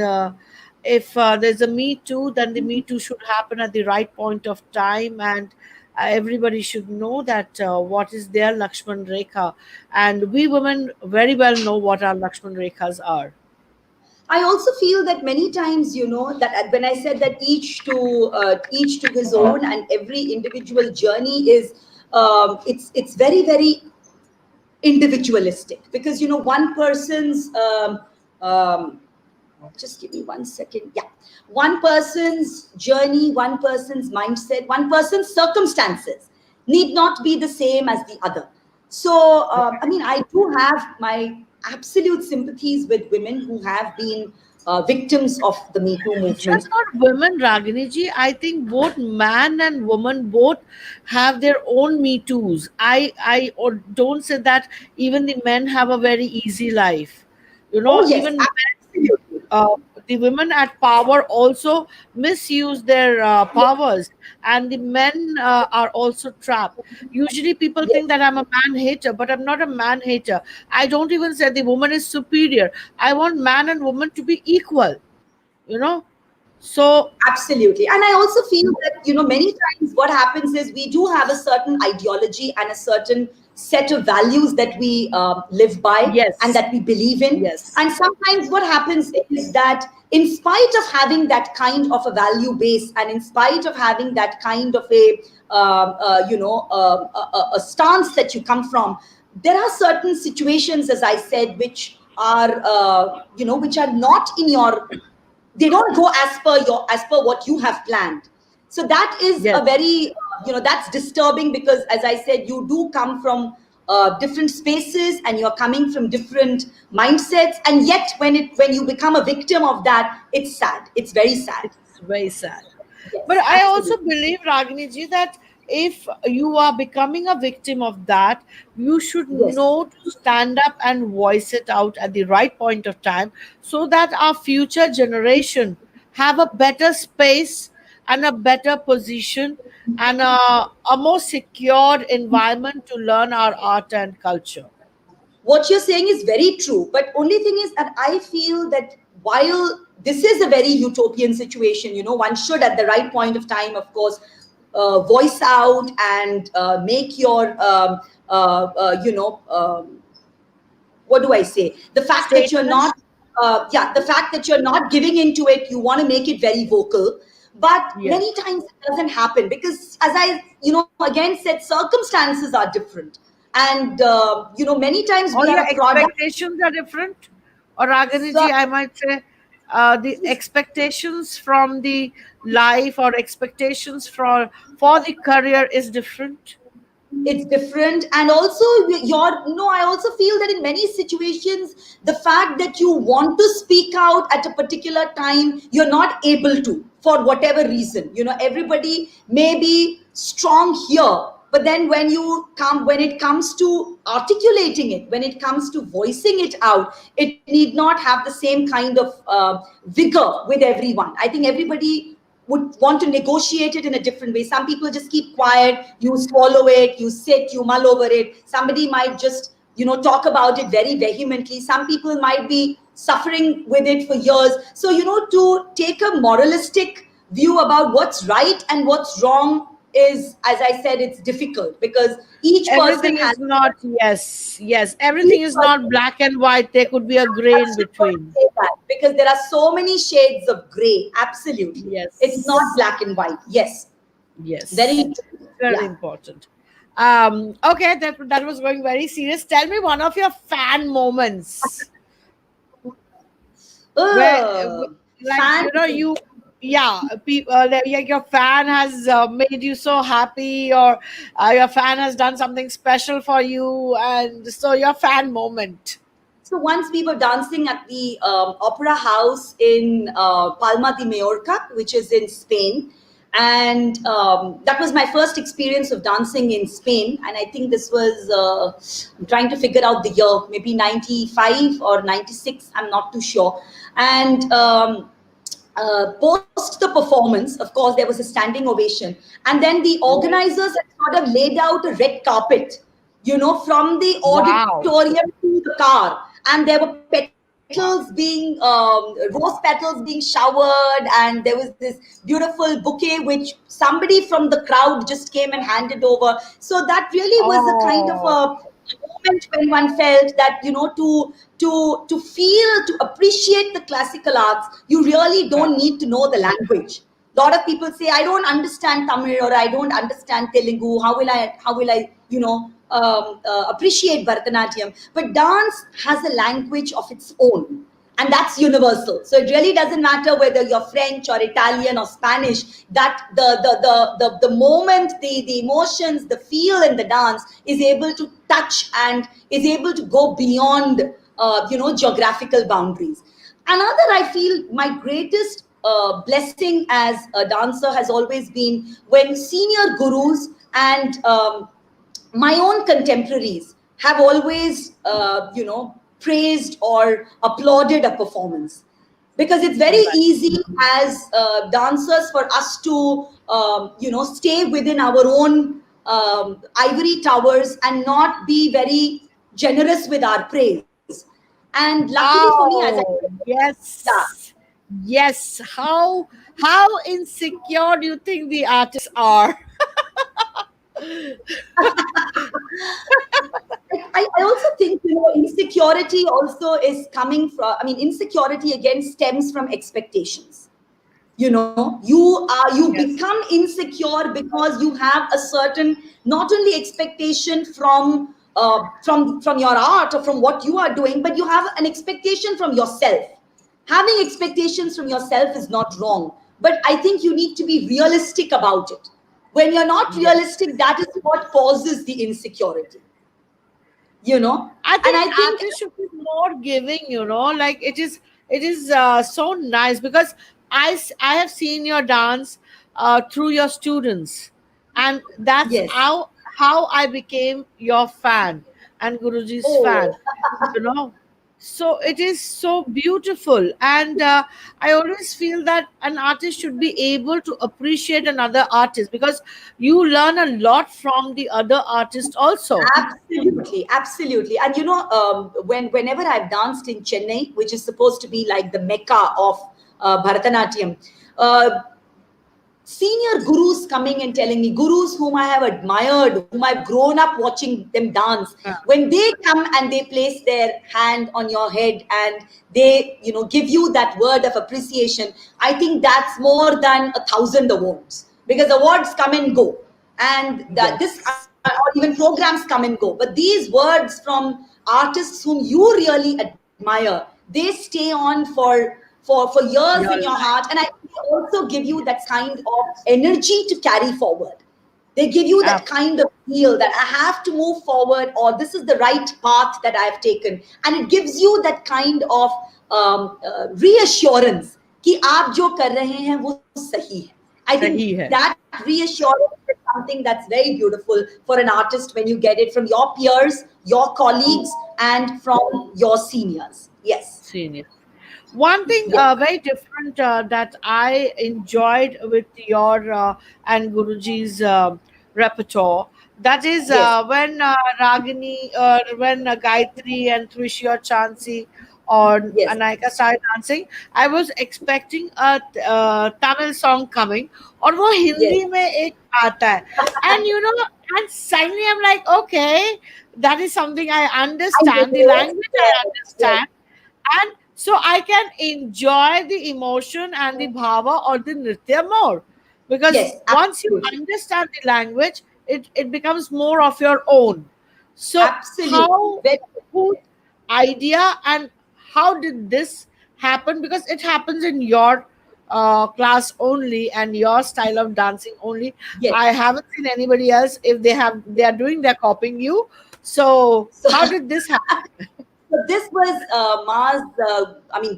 if there's a me too, then the me too should happen at the right point of time. And everybody should know that what is their Lakshman Rekha. And we women very well know what our Lakshman Rekhas are. I also feel that many times, that when I said that each to his own, and every individual journey is, it's very very individualistic, because one person's just give me 1 second. Yeah. One person's journey, one person's mindset, one person's circumstances need not be the same as the other. So, I mean, I do have my absolute sympathies with women who have been victims of the Me Too movement. Just not women, Ragini ji. I think both man and woman both have their own Me Too's. I or don't say that even the men have a very easy life. You know, Oh, yes, even absolutely. uh, the women at power also misuse their powers, and the men are also trapped. Usually people Yes. think that I'm a man hater, but I'm not a man hater. I don't even say the woman is superior. I want man and woman to be equal, you know. So Absolutely. And I also feel that, many times what happens is we do have a certain ideology and a certain set of values that we live by and yes, that we believe in. yes, And sometimes what happens is that, in spite of having that kind of a value base, and in spite of having that kind of a stance that you come from, there are certain situations, as I said, which are, which are not in your, they don't go as per what you have planned. So that is yes, a very that's disturbing, because as I said, you do come from different spaces, and you're coming from different mindsets, and yet when you become a victim of that, it's sad, it's very sad. it's very sad. But Yes, I also absolutely. believe, Ragini ji, that if you are becoming a victim of that, you should Yes. know to stand up and voice it out at the right point of time, so that our future generation have a better space and a better position and a more secured environment to learn our art and culture. What you're saying is very true, but only thing is that I feel that while this is a very utopian situation, one should at the right point of time, of course, voice out and make your what do I say, the fact that you're Statement? not the fact that you're not giving into it, you want to make it very vocal. But many Yes. times it doesn't happen, because, as I again said, circumstances are different. And many times we Or have your a product. expectations are different. Or Ragini So ji, I might say, the expectations from the life or expectations for the career is different. It's different. And also your I also feel that in many situations the fact that you want to speak out at a particular time, you're not able to, for whatever reason. Everybody may be strong here, but then when it comes to articulating it, when it comes to voicing it out, it need not have the same kind of vigor with everyone. I think everybody would want to negotiate it in a different way. Some people just keep quiet, you swallow it, you sit, you mull over it. Somebody might just, talk about it very vehemently. Some people might be suffering with it for years. So, to take a moralistic view about what's right and what's wrong is, as I said, it's difficult because each person Everything has, is not, yes, yes, everything each is not person black and white. There could be a gray in actually want to between. say that because there are so many shades of gray. Absolutely. It's not Yes, black and white. Yes. Very yes, true. very Yeah. important. Okay, that was going very serious. Tell me one of your fan moments where, like, Fan. yeah, people, like your fan has made you so happy, or your fan has done something special for you, and so your fan moment. So once we were dancing at the opera house in Palma de Mallorca, which is in Spain. And that was my first experience of dancing in Spain. And I think this was, I'm trying to figure out the year, maybe 95 or 96, I'm not too sure. And post the performance, of course, there was a standing ovation. And then the organizers had sort of laid out a red carpet, from the Wow. auditorium to the car. And there were rose petals being showered. And there was this beautiful bouquet, which somebody from the crowd just came and handed over. So that really was a kind of Oh, a moment when one felt that, to feel, to appreciate the classical arts, you really yeah. don't need to know the language. A lot of people say, I don't understand Tamil or I don't understand Telugu. How will I appreciate Bharatanatyam? But dance has a language of its own, and that's universal. So it really doesn't matter whether you're French or Italian or Spanish. That the moment, the emotions, the feel in the dance is able to touch and is able to go beyond geographical boundaries. Another, I feel, my greatest blessing as a dancer has always been when senior gurus and my own contemporaries have always, praised or applauded a performance. Because it's very Right. easy as dancers for us to, stay within our own ivory towers and not be very generous with our praise. And luckily for me, as I said, Oh, yeah, yes. Yes. How insecure do you think the artists are? I also think, insecurity also is coming from, I mean, insecurity again stems from expectations. You Yes. become insecure because you have a certain, not only expectation from your art or from what you are doing, but you have an expectation from yourself. Having expectations from yourself is not wrong, but I think you need to be realistic about it. When you're not Yes. realistic, that is what causes the insecurity. you know I and think I think, artists should be more giving, like it is so nice because I have seen your dance through your students, and that's yes. how I became your fan and Guruji's Oh, fan, you know. So it is so beautiful, and I always feel that an artist should be able to appreciate another artist because you learn a lot from the other artist also. absolutely, absolutely. And whenever I've danced in Chennai, which is supposed to be like the mecca of Bharatanatyam, uh, senior gurus coming and telling me, gurus whom I have admired, whom I've grown up watching them dance, when they come and they place their hand on your head and they, give you that word of appreciation, I think that's more than 1,000 awards, because awards come and go, and that this Yes. or even programs come and go. But these words from artists whom you really admire, they stay on for for years Your in your life. heart. And I think they also give you that kind of energy to carry forward. They give you that kind of feel that I have to move forward, or this is the right path that I've taken. And it gives you that kind of reassurance कि आप जो कर रहे हैं वो सही है. I think सही है. that reassurance is something that's very beautiful for an artist when you get it from your peers, your colleagues, and from your seniors. Yes. Senior. One thing Yes. very different that I enjoyed with your and Guruji's repertoire, that is Yes. when Ragini or when Gayatri and Trishi or Chansi or Yes. Anayika started dancing, I was expecting a Tamil song coming और वो Yes. Hindi में एक आता है, and and suddenly I'm like, okay, that is something I I understand, the know. language I Yes. Yes. understand, and so I can enjoy the emotion and the bhava or the nritya more, because Yes. once you Absolutely. understand the language, it becomes more of your own. So Absolutely. how, Very. whose idea and how did this happen? Because it happens in your class only and your style of dancing only. Yes. I haven't seen anybody else. If they are doing, they're copying you. So So, how did this happen? so this was Ma's,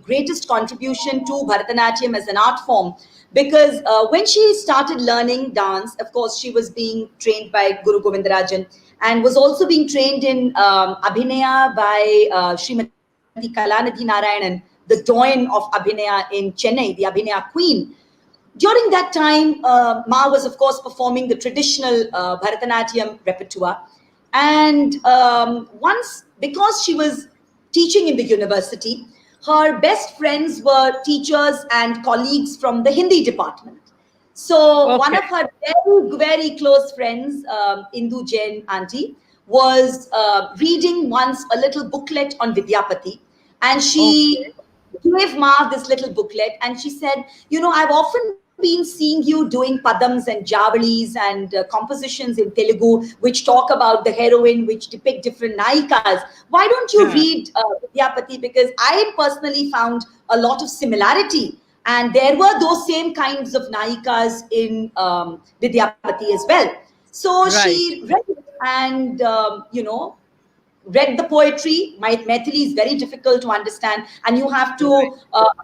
greatest contribution to Bharatanatyam as an art form. Because when she started learning dance, of course, she was being trained by Guru Govindarajan and was also being trained in Abhinaya by Srimati Kalanidhi Narayanan, the doyen of Abhinaya in Chennai, the Abhinaya queen. During that time, Ma was, of course, performing the traditional Bharatanatyam repertoire. And once, because she was teaching in the university, her best friends were teachers and colleagues from the Hindi department. So one Okay. of her very, very close friends, Indu Jain auntie, was reading once a little booklet on Vidyapati. And she Okay. gave Ma this little booklet and she said, I've often been seeing you doing padams and javalis and compositions in Telugu which talk about the heroine, which depict different naikas. Why don't you Yeah. read Vidyapati? Because I personally found a lot of similarity. And there were those same kinds of naikas in Vidyapati as well. So Right. she read it and, read the poetry. My Maithili is very difficult to understand, and you have Right. to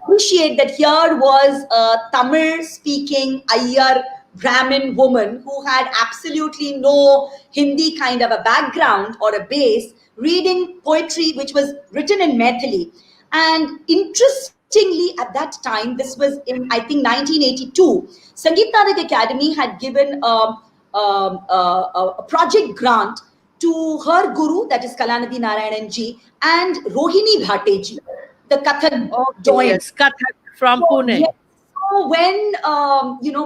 appreciate that here was a Tamil speaking Ayyar Brahmin woman who had absolutely no Hindi kind of a background or a base, reading poetry which was written in Maithili. And interestingly, at that time, this was in, I think, 1982, Sangeet Nadak Academy had given a project grant to her guru, that is Kalanidhi Narayanan ji, and Rohini Bhatte ji, the Kathak Okay. doyen. Yes. Kathak from So, Pune. yes. So when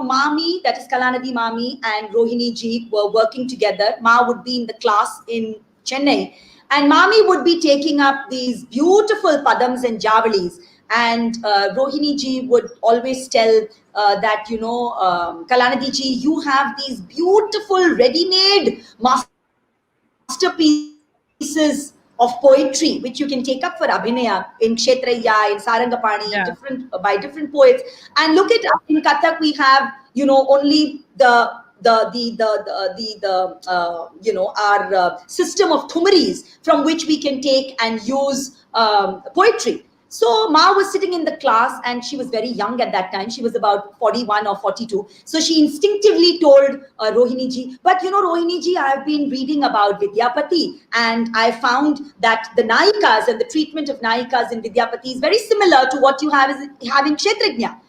Mami, that is Kalanidhi Mami, and Rohini ji were working together, Ma would be in the class in Chennai, and Mami would be taking up these beautiful padams and javalis. And Rohini ji would always tell that, Kalanidhi ji, you have these beautiful ready-made masterpieces of poetry which you can take up for Abhinaya in Kshetraya, in Sarangapani, in different Yeah. by different poets. And look at in Kathak we have only our system of thumaris from which we can take and use poetry. So Ma was sitting in the class and she was very young at that time. She was about 41 or 42. So she instinctively told Rohini ji, but Rohini ji, I've been reading about Vidyapati and I found that the Nayikas and the treatment of Nayikas in Vidyapati is very similar to what you have in Kshetrajna.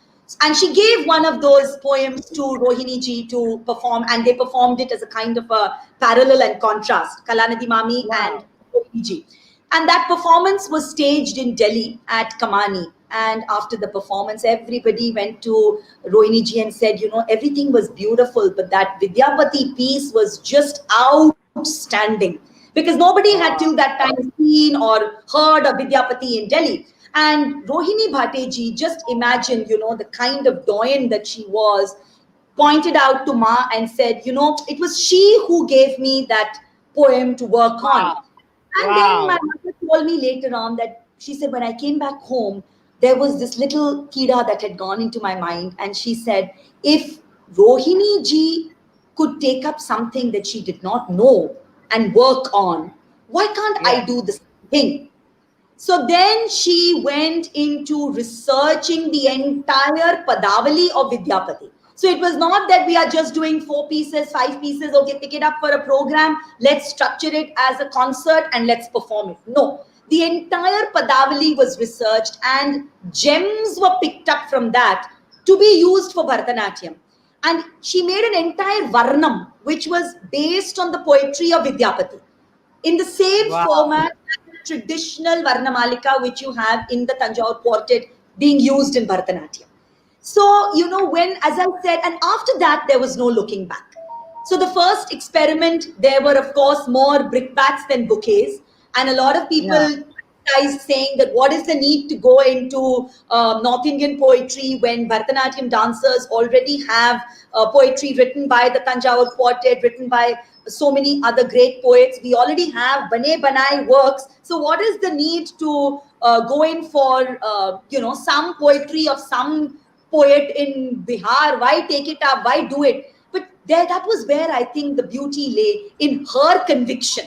And she gave one of those poems to Rohini ji to perform, and they performed it as a kind of a parallel and contrast, Kalanidhi Mami and Wow. Rohini ji. And that performance was staged in Delhi at Kamani. And after the performance, everybody went to Rohini ji and said, everything was beautiful, but that Vidyapati piece was just outstanding. Because nobody had till Wow. that time seen or heard of Vidyapati in Delhi. And Rohini Bhatte ji, just imagine, the kind of doyen that she was, pointed out to Ma and said, it was she who gave me that poem to work on. Wow. And then my Wow. mother told me later on that she said, when I came back home, there was this little kida that had gone into my mind, and she said, if Rohini ji could take up something that she did not know and work on, why can't I Yeah. do the same thing? So then she went into researching the entire Padavali of Vidyapati. So it was not that we are just doing 4 pieces, 5 pieces, okay, pick it up for a program, let's structure it as a concert and let's perform it. No, the entire Padavali was researched and gems were picked up from that to be used for Bharatanatyam. And she made an entire Varnam, which was based on the poetry of Vidyapati in the same Wow. format as the traditional Varnamalika, which you have in the Tanjore quartet being used in Bharatanatyam. So, when, as I said, and after that, there was no looking back. So, the first experiment, there were, of course, more brickbats than bouquets. And a lot of Yeah. people criticized, saying that what is the need to go into North Indian poetry when Bharatanatyam dancers already have poetry written by the Tanjore quartet, written by so many other great poets. We already have Bane Banai works. So, what is the need to go in for, some poetry of some poet in Bihar? Why take it up? Why do it? But there, that was where I think the beauty lay in her conviction.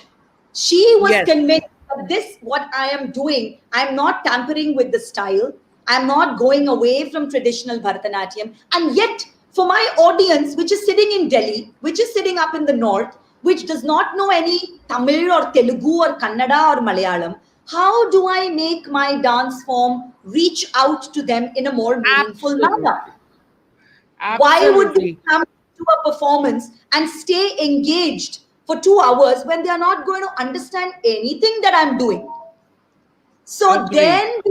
She was Yes. convinced that this, what I am doing, I'm not tampering with the style. I'm not going away from traditional Bharatanatyam. And yet, for my audience, which is sitting in Delhi, which is sitting up in the north, which does not know any Tamil or Telugu or Kannada or Malayalam, how do I make my dance form reach out to them in a more meaningful manner? Absolutely. Why would they Absolutely. come to a performance and stay engaged for 2 hours when they are not going to understand anything that I'm doing? So Agreed. then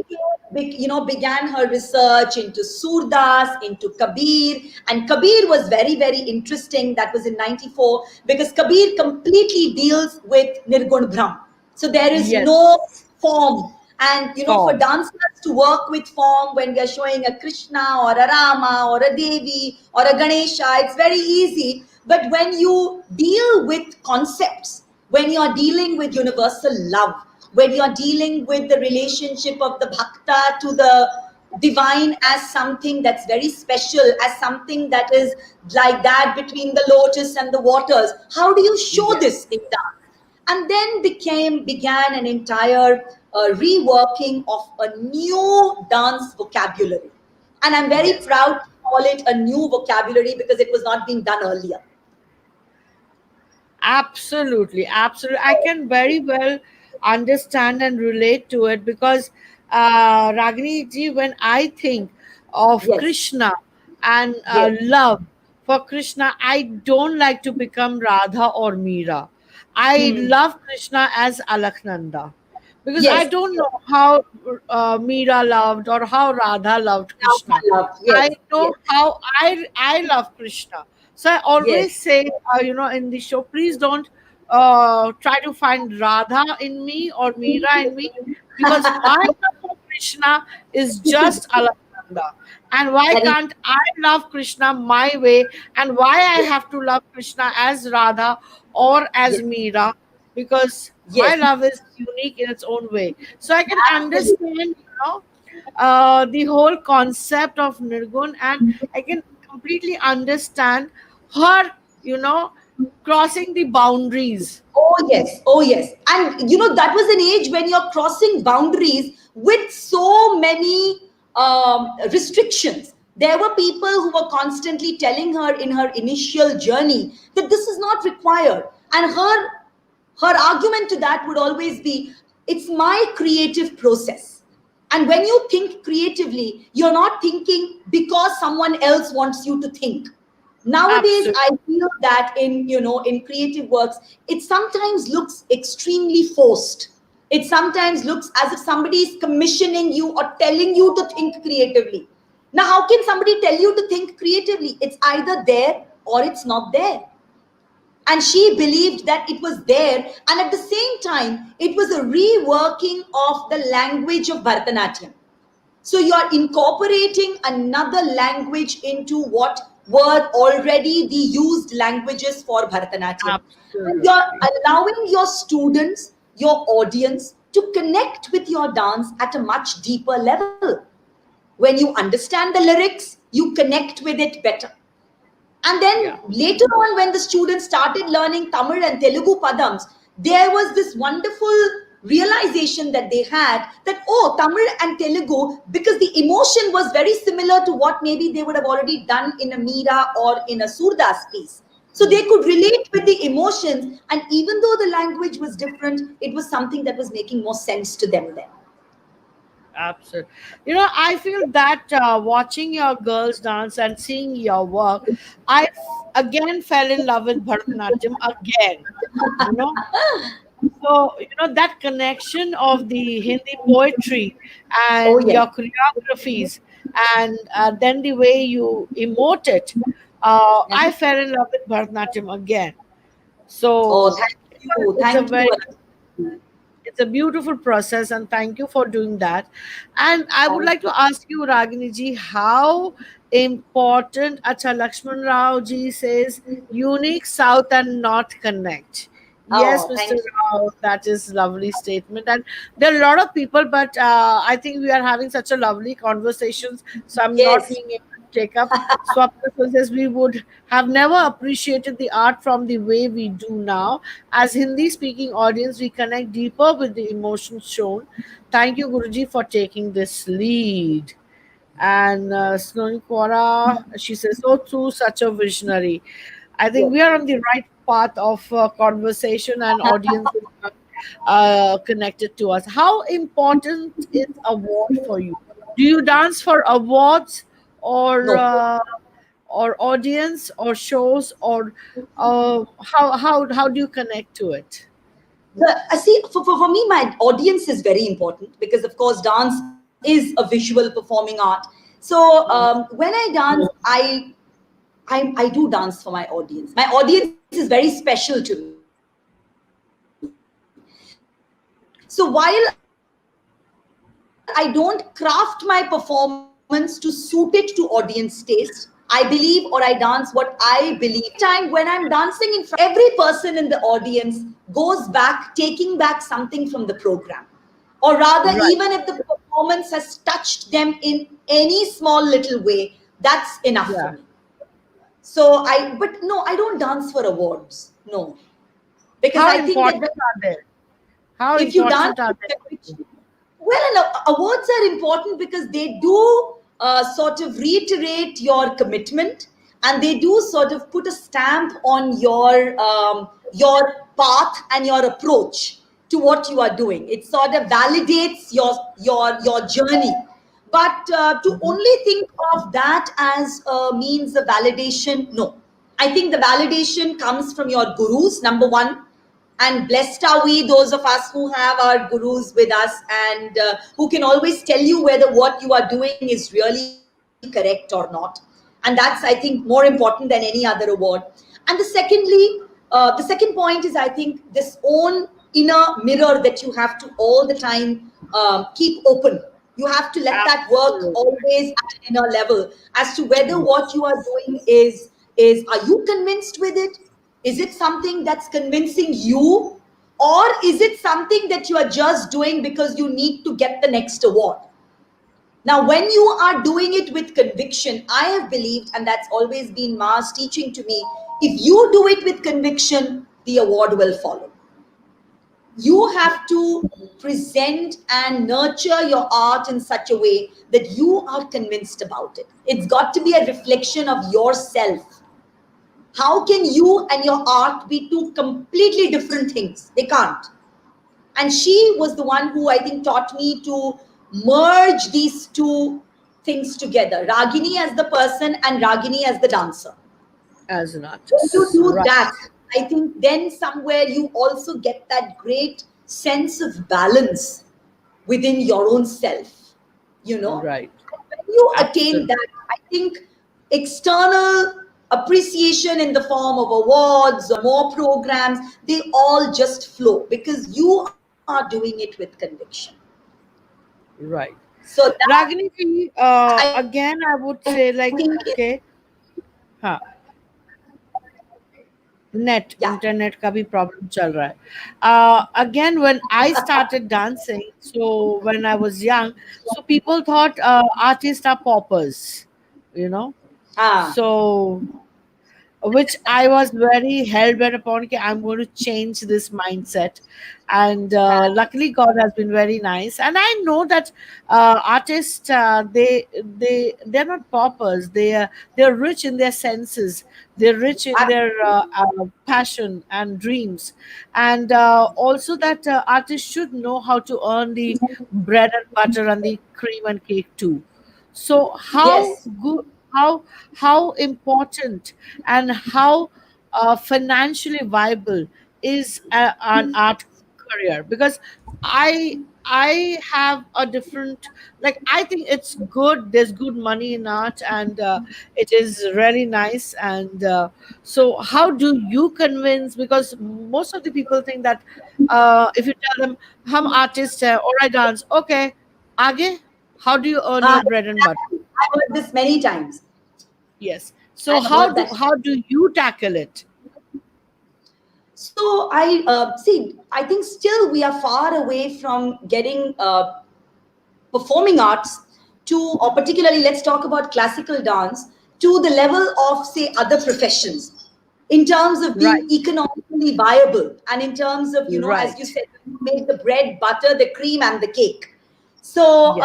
began her research into Surdas, into Kabir, and Kabir was very, very interesting. That was in '94 because Kabir completely deals with Nirgun Brahm. So there is Yes. no form. And for Form. dancers to work with form when we are showing a Krishna or a Rama or a Devi or a Ganesha, it's very easy. But when you deal with concepts, when you are dealing with universal love, when you're dealing with the relationship of the bhakta to the divine as something that's very special, as something that is like that between the lotus and the waters, how do you show Yes. this in dance? And then began an entire reworking of a new dance vocabulary. And I'm very Yes. proud to call it a new vocabulary because it was not being done earlier. Absolutely, absolutely. I can very well understand and relate to it because Ragini ji, when I think of Yes, Krishna and yes. love for Krishna, I don't like to become Radha or Meera. I Hmm. love Krishna as Alaknanda because I Yes, don't yes. know how Meera loved or how Radha loved Love, Krishna. love. I Yes, know yes, how I love Krishna. So I yes. always say, in the show, please don't try to find Radha in me or Meera in me, because my love for Krishna is just Alaknanda. And why Very, can't I love Krishna my way? And why I have to love Krishna as Radha or as yes, Meera? Because my yes, love is unique in its own way. So I can absolutely. understand, the whole concept of Nirgun, and I can completely understand her, you know, crossing the boundaries. Oh, yes, oh, yes. And that was an age when you're crossing boundaries with so many restrictions. There were people who were constantly telling her in her initial journey that this is not required. And her argument to that would always be, it's my creative process. And when you think creatively, you're not thinking because someone else wants you to think. Nowadays, Absolutely. I feel that in creative works, it sometimes looks extremely forced. It sometimes looks as if somebody is commissioning you or telling you to think creatively. Now, how can somebody tell you to think creatively? It's either there or it's not there. And she believed that it was there, and at the same time it was a reworking of the language of Bharatanatyam. So you are incorporating another language into what were already the used languages for Bharatanatyam, and you're Absolutely. allowing your students, your audience, to connect with your dance at a much deeper level. When you understand the lyrics, you connect with it better. And then Yeah. later on, when the students started learning Tamil and Telugu padams, there was this wonderful realization that they had that, oh, Tamil and Telugu, because the emotion was very similar to what maybe they would have already done in a Meera or in a Surdas piece. So they could relate with the emotions, and even though the language was different, it was something that was making more sense to them then. Absolutely. I feel that watching your girls dance and seeing your work, again fell in love with Bharatanatyam again. You know, so that connection of the Hindi poetry Oh, and yes. your choreographies, and then the way you emote it, I Uh-huh. fell in love with Bharatanatyam again. Oh, So thank you. it's a Thank you. very it's a beautiful process, and thank you for doing that. And I would like to ask you, Ragini ji, how important, Acha Lakshman Rao ji says, unique South and North connect. Yes, Oh, Mr. thank you. Rao, that is lovely statement. And there are a lot of people, but I think we are having such a lovely conversations, so I'm not Yes. being able to take up. Swapna says we would have never appreciated the art from the way we do now. As Hindi speaking audience, we connect deeper with the emotions shown. Thank you, Guruji, for taking this lead. And Snoni Kwara, she says, "Oh, true, such a visionary." I think Yes. we are on the right path of conversation, and audience is connected to us. How important is award for you? Do you dance for awards, or No. audience, or shows, or how do you connect to it? I see, for me, my audience is very important because, of course, dance is a visual performing art. So when I dance, I do dance for my audience. My audience is very special to me. So while I don't craft my performance to suit it to audience taste, I believe, or I dance what I believe to be true. At the same time, when I'm dancing in front of every person in the audience, goes back, taking back something from the program. Or rather, even if the Right. performance has touched them in any small little way, that's enough for me. Yeah. But no, I don't dance for awards. No, because I think that How important are they? if How you dance important with are conviction, they? well, awards are important because they do sort of reiterate your commitment, and they do sort of put a stamp on your path and your approach to what you are doing. It sort of validates your journey. But to only think of that as a means of validation, no. I think the validation comes from your gurus, number one. And blessed are we, those of us who have our gurus with us, and who can always tell you whether what you are doing is really correct or not. And that's, I think, more important than any other award. And the second point is, I think, this own inner mirror that you have to all the time keep open. You have to let that work Absolutely. always at an inner level as to whether what you are doing is, are you convinced with it? Is it something that's convincing you? Or is it something that you are just doing because you need to get the next award? Now, when you are doing it with conviction, I have believed, and that's always been Ma's teaching to me, if you do it with conviction, the award will follow. You have to present and nurture your art in such a way that you are convinced about it. It's got to be a reflection of yourself. How can you and your art be two completely different things? They can't. And she was the one who, I think, taught me to merge these two things together, Ragini as the person and Ragini as the dancer. As an When you artist, do right? that, I think then somewhere you also get that great sense of balance within your own self. You know, Right. when you attain Absolutely. that, I think external appreciation in the form of awards or more programs, they all just flow because you are doing it with conviction. Right. So that, Ragini ji, I think, again, I is would say, like, okay, huh. Net Yeah. Internet का भी problem चल रहा है. Again, when I started dancing, so when I was young, so people thought artists are paupers, you know. Ah. So which I was very hell bent upon. Ki I'm going to change this mindset, and luckily God has been very nice. And I know that artists, they're not paupers. They're rich in their senses. They're rich in their passion and dreams, and also that artists should know how to earn the bread and butter and the cream and cake too. So how Yes. good, how important and how financially viable is an art career? Because I have a different, like, I think it's good, there's good money in art, and it is really nice. And so how do you convince, because most of the people think that if you tell them hum artist hai or I dance, okay, aage, how do you earn your bread and butter? Exactly. I've heard this many times. Yes. So I've heard that. how do you tackle it? So I see. I think still we are far away from getting performing arts to, or particularly let's talk about classical dance, to the level of, say, other professions in terms of Right. being economically viable, and in terms of, as you Right. said, you make the bread, butter, the cream, and the cake. So Yes.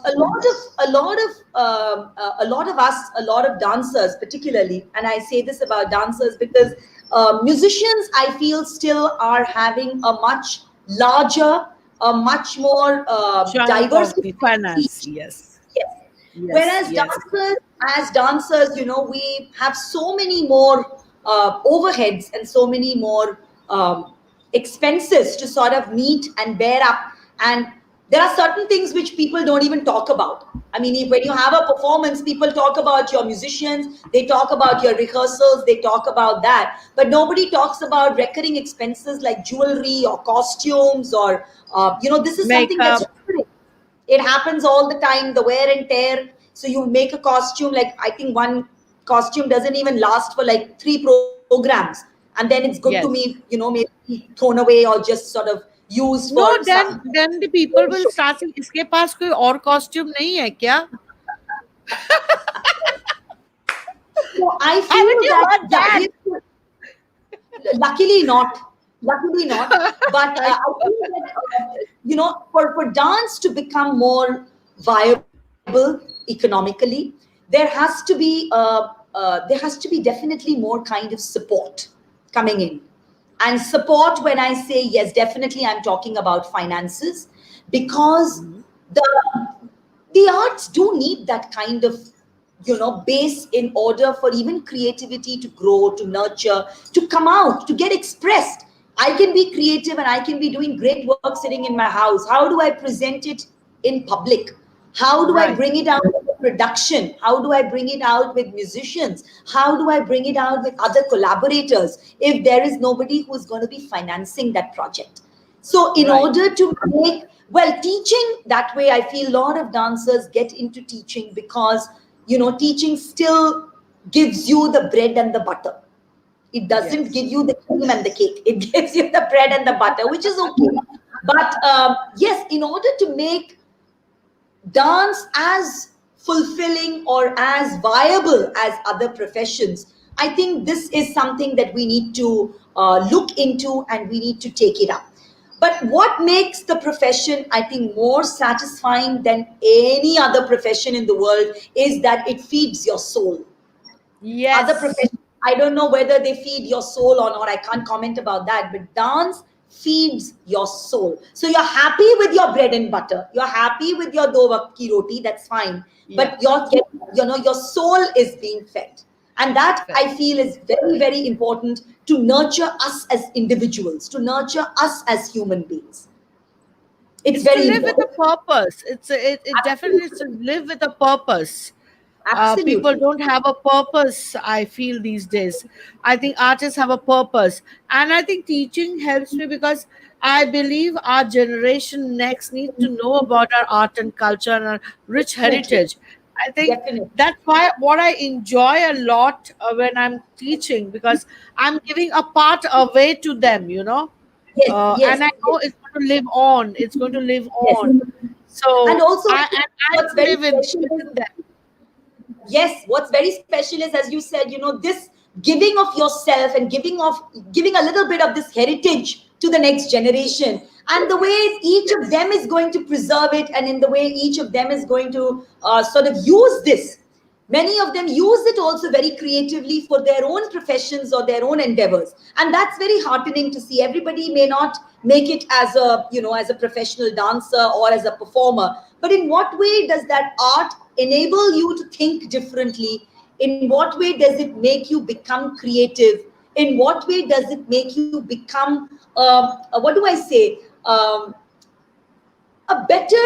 a lot of us, a lot of dancers particularly, and I say this about dancers because musicians, I feel, still are having a much larger, a much more Chunk of the diversified finance. reach. Yes. Yes. Yes. Whereas Yes. dancers, we have so many more overheads and so many more expenses to sort of meet and bear up. And there are certain things which people don't even talk about. I mean, when you have a performance, people talk about your musicians, they talk about your rehearsals, they talk about that. But nobody talks about recurring expenses like jewelry or costumes or, this is something that's Makeup. recurring. It happens all the time, the wear and tear. So you make a costume, like I think one costume doesn't even last for like 3 programs, and then it's good to me, Yes. maybe thrown away or just sort of used No, for some then the people will start saying, इसके पास कोई और costume नहीं है क्या? So I Haven't feel you that, heard yeah, that? luckily not, luckily not. But Thank I you. feel that, for dance to become more viable economically, there has to be definitely more kind of support coming in. And support, when I say, yes, definitely I'm talking about finances, because Mhm. the the arts do need that kind of base in order for even creativity to grow, to nurture, to come out, to get expressed. I can be creative and I can be doing great work sitting in my house. How do I present it in public? How do I Right. bring it out with production? How do I bring it out with musicians? How do I bring it out with other collaborators if there is nobody who's going to be financing that project? So, in Right. order to make, well, teaching that way, I feel a lot of dancers get into teaching because, teaching still gives you the bread and the butter. It doesn't Yes. give you the cream and the cake. It gives you the bread and the butter, which is okay. But yes, in order to make dance as fulfilling or as viable as other professions, I think this is something that we need to look into and we need to take it up. But what makes the profession, I think, more satisfying than any other profession in the world is that it feeds your soul. Other Yes. professions, I don't know whether they feed your soul or not, I can't comment about that, but dance feeds your soul. So you're happy with your bread and butter, you're happy with your do waqt ki roti, that's fine, Yeah. but your soul is being fed. And that, Fair. I feel, is very, very important to nurture us as individuals, to nurture us as human beings. It's It's to very live with a important. purpose. It definitely is to Absolutely. live with a purpose. People Absolutely. don't have a purpose, I feel, these days. I think artists have a purpose. And I think teaching helps me because I believe our generation next need to know about our art and culture and our rich Definitely. heritage. I think Definitely. that's why what I enjoy a lot when I'm teaching, because I'm giving a part away to them, Yes, yes, and I know yes, it's going to live on. It's going to live yes. on. And So also, I what's will very live in special is, within them. yes, what's very special is, as you said, this giving of yourself and giving a little bit of this heritage to the next generation, and the way each of them is going to preserve it, and in the way each of them is going to sort of use this. Many of them use it also very creatively for their own professions or their own endeavors, and that's very heartening to see. Everybody may not make it as a, as a professional dancer or as a performer, but in what way does that art enable you to think differently? In what way does it make you become creative? In what way does it make you become, what do I say, a better,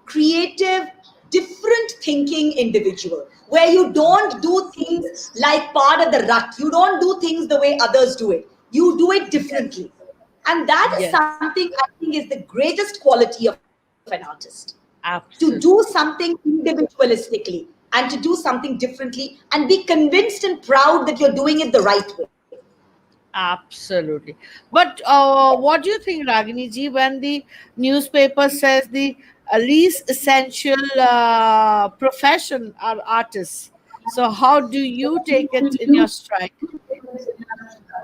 creative, different thinking individual, where you don't do things like part of the rut. You don't do things the way others do it. You do it Yes, differently. And that is yes, something I think is the greatest quality of an artist, to do something absolutely. individualistically and to do something differently and be convinced and proud that you're doing it the right way. Absolutely. But what do you think, Ragini ji, when the newspaper says the least essential profession are artists? So, how do you take it in your stride?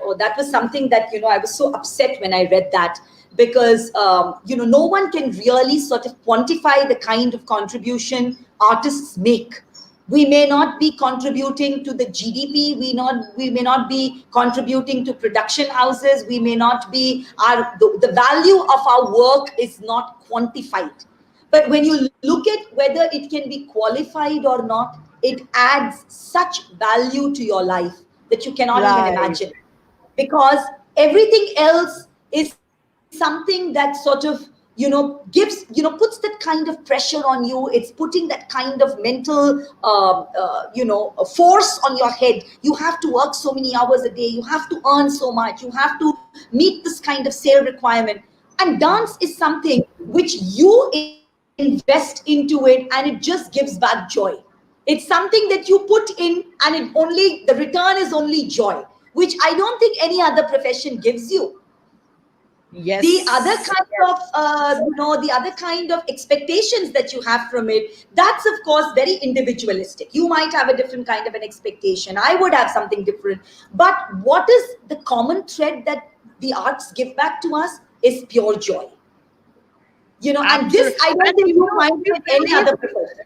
Oh, that was something that, I was so upset when I read that, because no one can really sort of quantify the kind of contribution artists make. We may not be contributing to the GDP. We may not be contributing to production houses. We may not be, the value of our work is not quantified. But when you look at whether it can be qualified or not, it adds such value to your life that you cannot even Right. imagine, because everything else is something that sort of, puts that kind of pressure on you. It's putting that kind of mental a force on your head. You have to work so many hours a day, you have to earn so much, you have to meet this kind of sale requirement. And dance is something which you invest into it, and it just gives back joy. It's something that you put in, and the return is only joy, which I don't think any other profession gives you. Yes. Yes. The other kind of expectations that you have from it, that's of course very individualistic. You might have a different kind of an expectation, I would have something different. But what is the common thread that the arts give back to us is pure joy. And this Absolutely. I don't And think you if find you in any believe, other profession.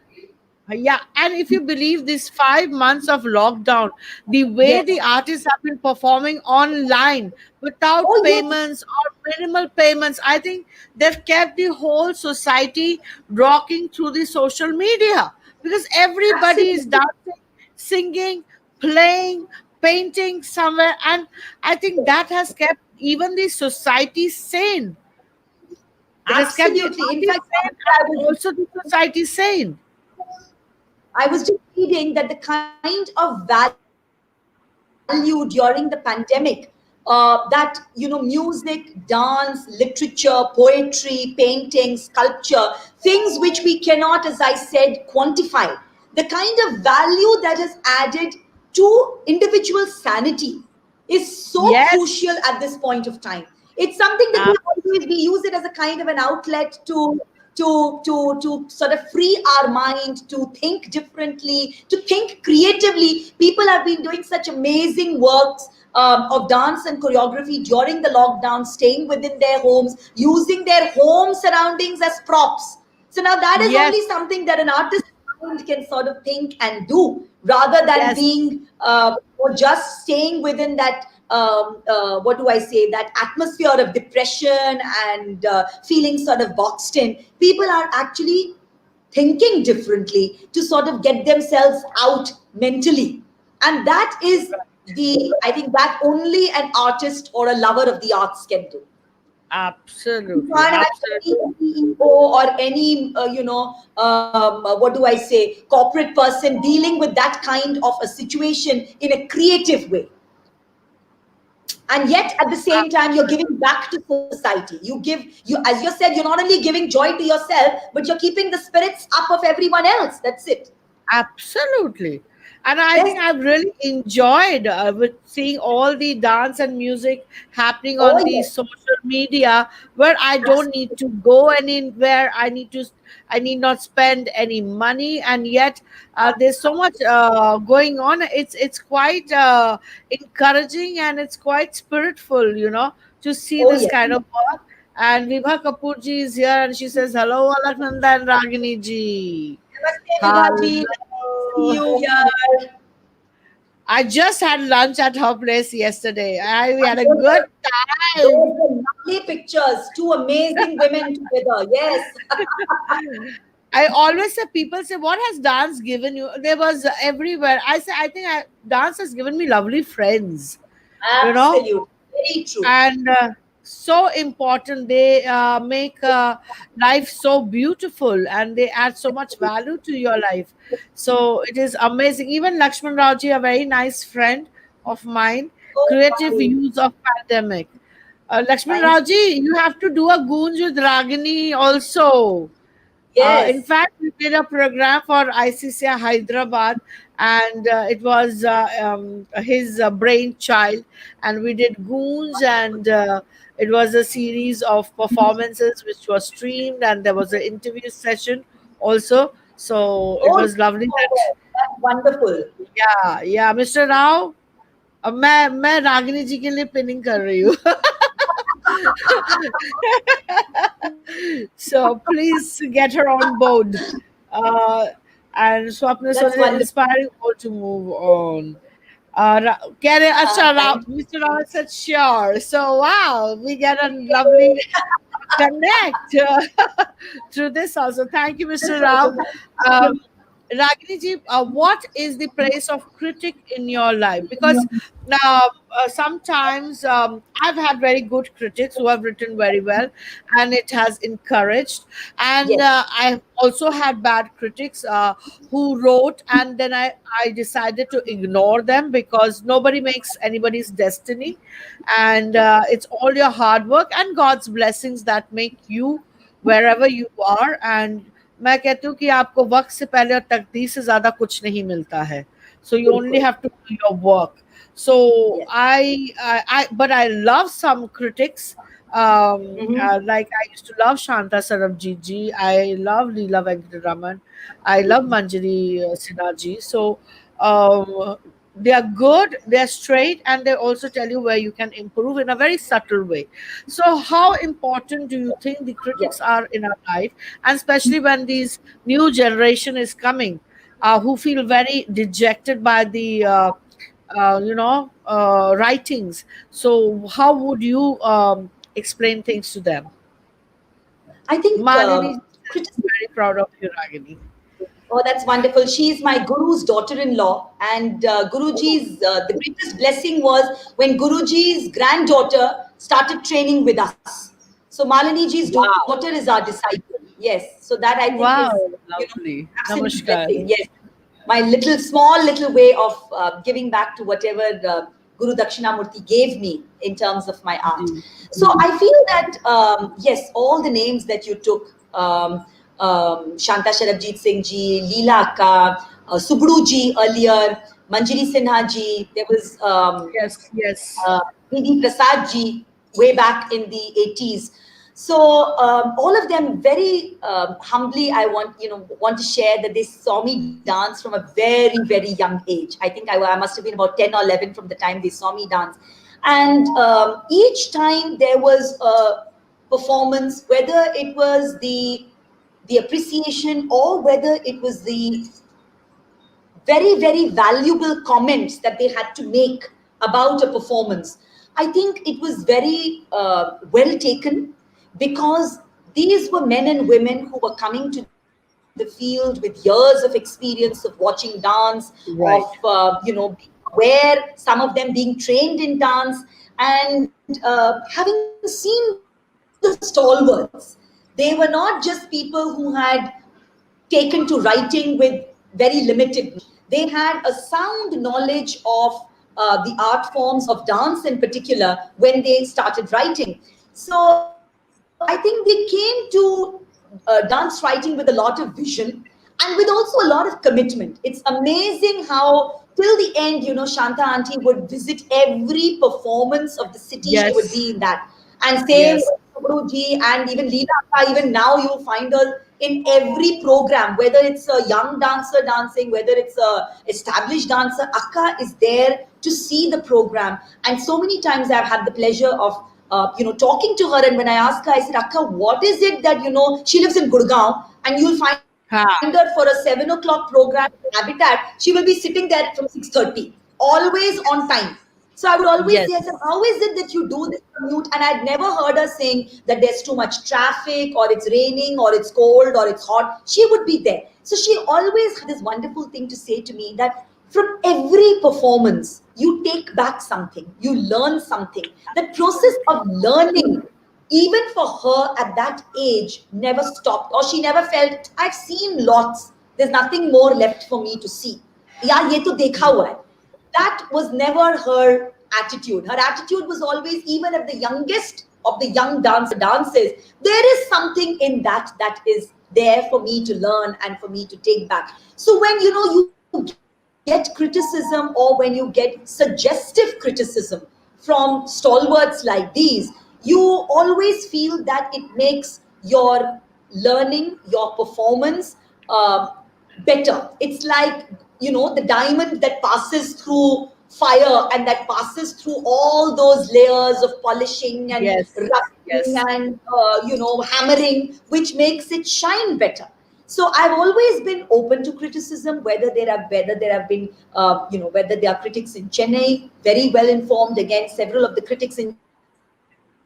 yeah, and if you believe these 5 months of lockdown, the way Yes. the artists have been performing online without Oh yes. payments or minimal payments, I think they've kept the whole society rocking through the social media, because everybody is Absolutely. dancing, singing, playing, painting somewhere. And I think that has kept even the society sane. It has kept the Absolutely. In fact, artists sane I and was also the society sane. I was just reading that the kind of value during the pandemic, that music, dance, literature, poetry, painting, sculpture, things which we cannot, as I said, quantify. The kind of value that is added to individual sanity is so Yes, crucial at this point of time. It's something that we use it as a kind of an outlet to sort of free our mind, to think differently, to think creatively. People have been doing such amazing works of dance and choreography during the lockdown, staying within their homes, using their home surroundings as props. So now that is yes, only something that an artist mind can sort of think and do, rather than yes, being or just staying within that, what do I say, that atmosphere of depression and feeling sort of boxed in. People are actually thinking differently to sort of get themselves out mentally. And that is I think that only an artist or a lover of the arts can do. You absolutely, can't have absolutely. any CEO or any, what do I say, corporate person dealing with that kind of a situation in a creative way. And yet at the same time, you're giving back to society. As you said, you're not only giving joy to yourself, but you're keeping the spirits up of everyone else. That's it. Absolutely. And I Yes. think I've really enjoyed with seeing all the dance and music happening Oh on the yes. social media, where I don't need to go anywhere. I need not spend any money. And yet there's so much going on. It's quite encouraging, and it's quite spiritful, to see Oh this yes. kind of work. And Vibha Kapoor ji is here, and she says, "Hello, Alaknanda and Ragini ji." Namaste, Vibhaji. Nice to see Hello. you here. I just had lunch at her place yesterday. We And had a good time. those were lovely pictures. Two amazing women together. Yes. I always say, people say, "What has dance given you?" There was everywhere. I say, I think dance has given me lovely friends, you know. Absolute. Very true. And so important. They make life so beautiful, and they add so much value to your life. So it is amazing. Even Lakshman Rauji, a very nice friend of mine, So creative funny. use of pandemic. Lakshman Thank you. Rauji, you have to do a goons with Ragini also. In Yes. fact, we did a program for ICCI Hyderabad, and it was his brainchild. And we did Goons, and it was a series of performances which was streamed, and there was an interview session also. So it Oh, was lovely that, that's wonderful. yeah, yeah, Mr. Rao, मैं रागिनी जी के लिए pinning कर रही हूँ. So please get her on board. Uh, and Swapna That's Soni wonderful. inspiring all to move on. Acha, Thank you. Mr. Rao said sure. So wow, we get a lovely connect through this also. Thank you, Mr. Rao. Um, Ragini ji, what is the place of critic in your life? Because now sometimes I've had very good critics who have written very well, and it has encouraged. And Yes. I've also had bad critics who wrote, and then I decided to ignore them, because nobody makes anybody's destiny, and it's all your hard work and God's blessings that make you wherever you are. And मैं कहती हूँ कि आपको वक्त से पहले और तकदीर से ज्यादा कुछ नहीं मिलता है. So you only बिल्कुल. have to do your work. So Yes. but I love some critics. Mm-hmm. Like I used to love Shanta Sarabjit ji. I love Leela Venkataraman. I love Manjari Sinha ji. So um, they are good, they are straight, and they also tell you where you can improve in a very subtle way. So how important do you think the Yes. critics are in our life, and especially when these new generation is coming, who feel very dejected by the writings? So how would you explain things to them? I think Malini says criticism. very proud of you, Ragini. Oh, that's wonderful. She is my guru's daughter-in-law, and Oh, Guruji's the greatest blessing was when Guruji's granddaughter started training with us. So Malini ji's daughter wow. is our disciple. Yes, so that I think is Wow, you know lovely. absolute Namaskar. blessing. Yes, my little small little way of giving back to whatever Guru Dakshinamurti gave me in terms of my art. Ji, So ji. I feel that yes, all the names that you took, Shanta Sharabjit Singh ji, Leela Akka, Subru ji earlier, Manjari Sinha ji, there was Yes, yes. uh, B.D. Prasad ji way back in the 80s. So all of them very humbly, I want to share that they saw me dance from a very young age. I think I must have been about 10 or 11 from the time they saw me dance, and each time there was a performance, whether it was the appreciation or whether it was the very valuable comments that they had to make about a performance. I think it was very well taken, because these were men and women who were coming to the field with years of experience of watching dance, of Right. where some of them being trained in dance, and having seen the stalwarts. They were not just people who had taken to writing with very limited knowledge. They had a sound knowledge of the art forms of dance in particular when they started writing. So I think they came to dance writing with a lot of vision. I and with also a lot of commitment. It's amazing how till the end, Shanta auntie would visit every performance of the city she would Yes. be in that. And same Yes. with Subru ji and even Leela Akka, even now you'll find her in every program, whether it's a young dancer dancing, whether it's a established dancer, Akka is there to see the program. And so many times I've had the pleasure of talking to her. And when I asked her, I said, Akka, what is it that, she lives in Gurgaon, and you'll find her for a Ha. 7 o'clock program in Habitat. She will be sitting there from 6:30, always on time. So I would always say, I said, Yes. how is it that you do this commute? And I'd never heard her saying that there's too much traffic or it's raining or it's cold or it's hot. She would be there. So she always had this wonderful thing to say to me, that from every performance, you take back something, you learn something. The process of learning, even for her at that age, never stopped, or she never felt, I've seen lots, there's nothing more left for me to see. Yeah, ye to dekha hua hai. That was never her attitude. Her attitude was always, even if the youngest of the young dancer dances, there is something in that is there for me to learn and for me to take back. So when you get criticism, or when you get suggestive criticism from stalwarts like these, you always feel that it makes your learning, your performance better. It's like, the diamond that passes through fire and that passes through all those layers of polishing and Yes. rubbing Yes. and hammering, which makes it shine better. So I've always been open to criticism, whether there are critics in Chennai, very well informed. Again, several of the critics in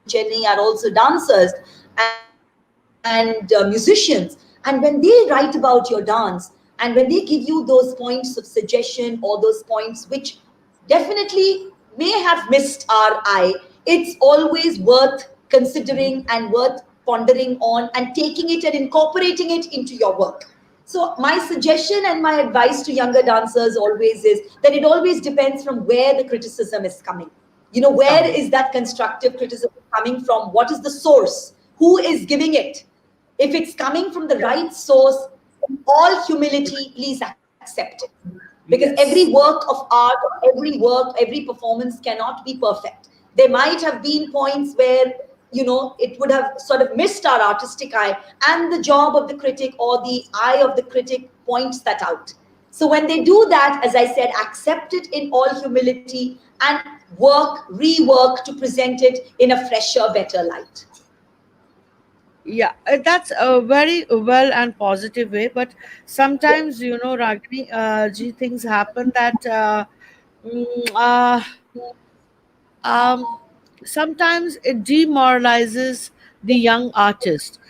Chennai are also dancers and musicians. And when they write about your dance, and when they give you those points of suggestion, or those points which definitely may have missed our eye, it's always worth considering and worth pondering on and taking it and incorporating it into your work. So my suggestion and my advice to younger dancers always is that it always depends from where the criticism is coming. Where is Coming. that constructive criticism coming from? What is the source? Who is giving it? If it's coming from the right source, in all humility, please accept it. Because every Yes. work of art, every performance cannot be perfect. There might have been points where, it would have sort of missed our artistic eye, and the job of the critic or the eye of the critic points that out. So when they do that, as I said, accept it in all humility and rework to present it in a fresher, better light. Yeah, that's a very well and positive way. But sometimes, Ragini, things happen that mm, uh, um, sometimes it demoralizes the young artist.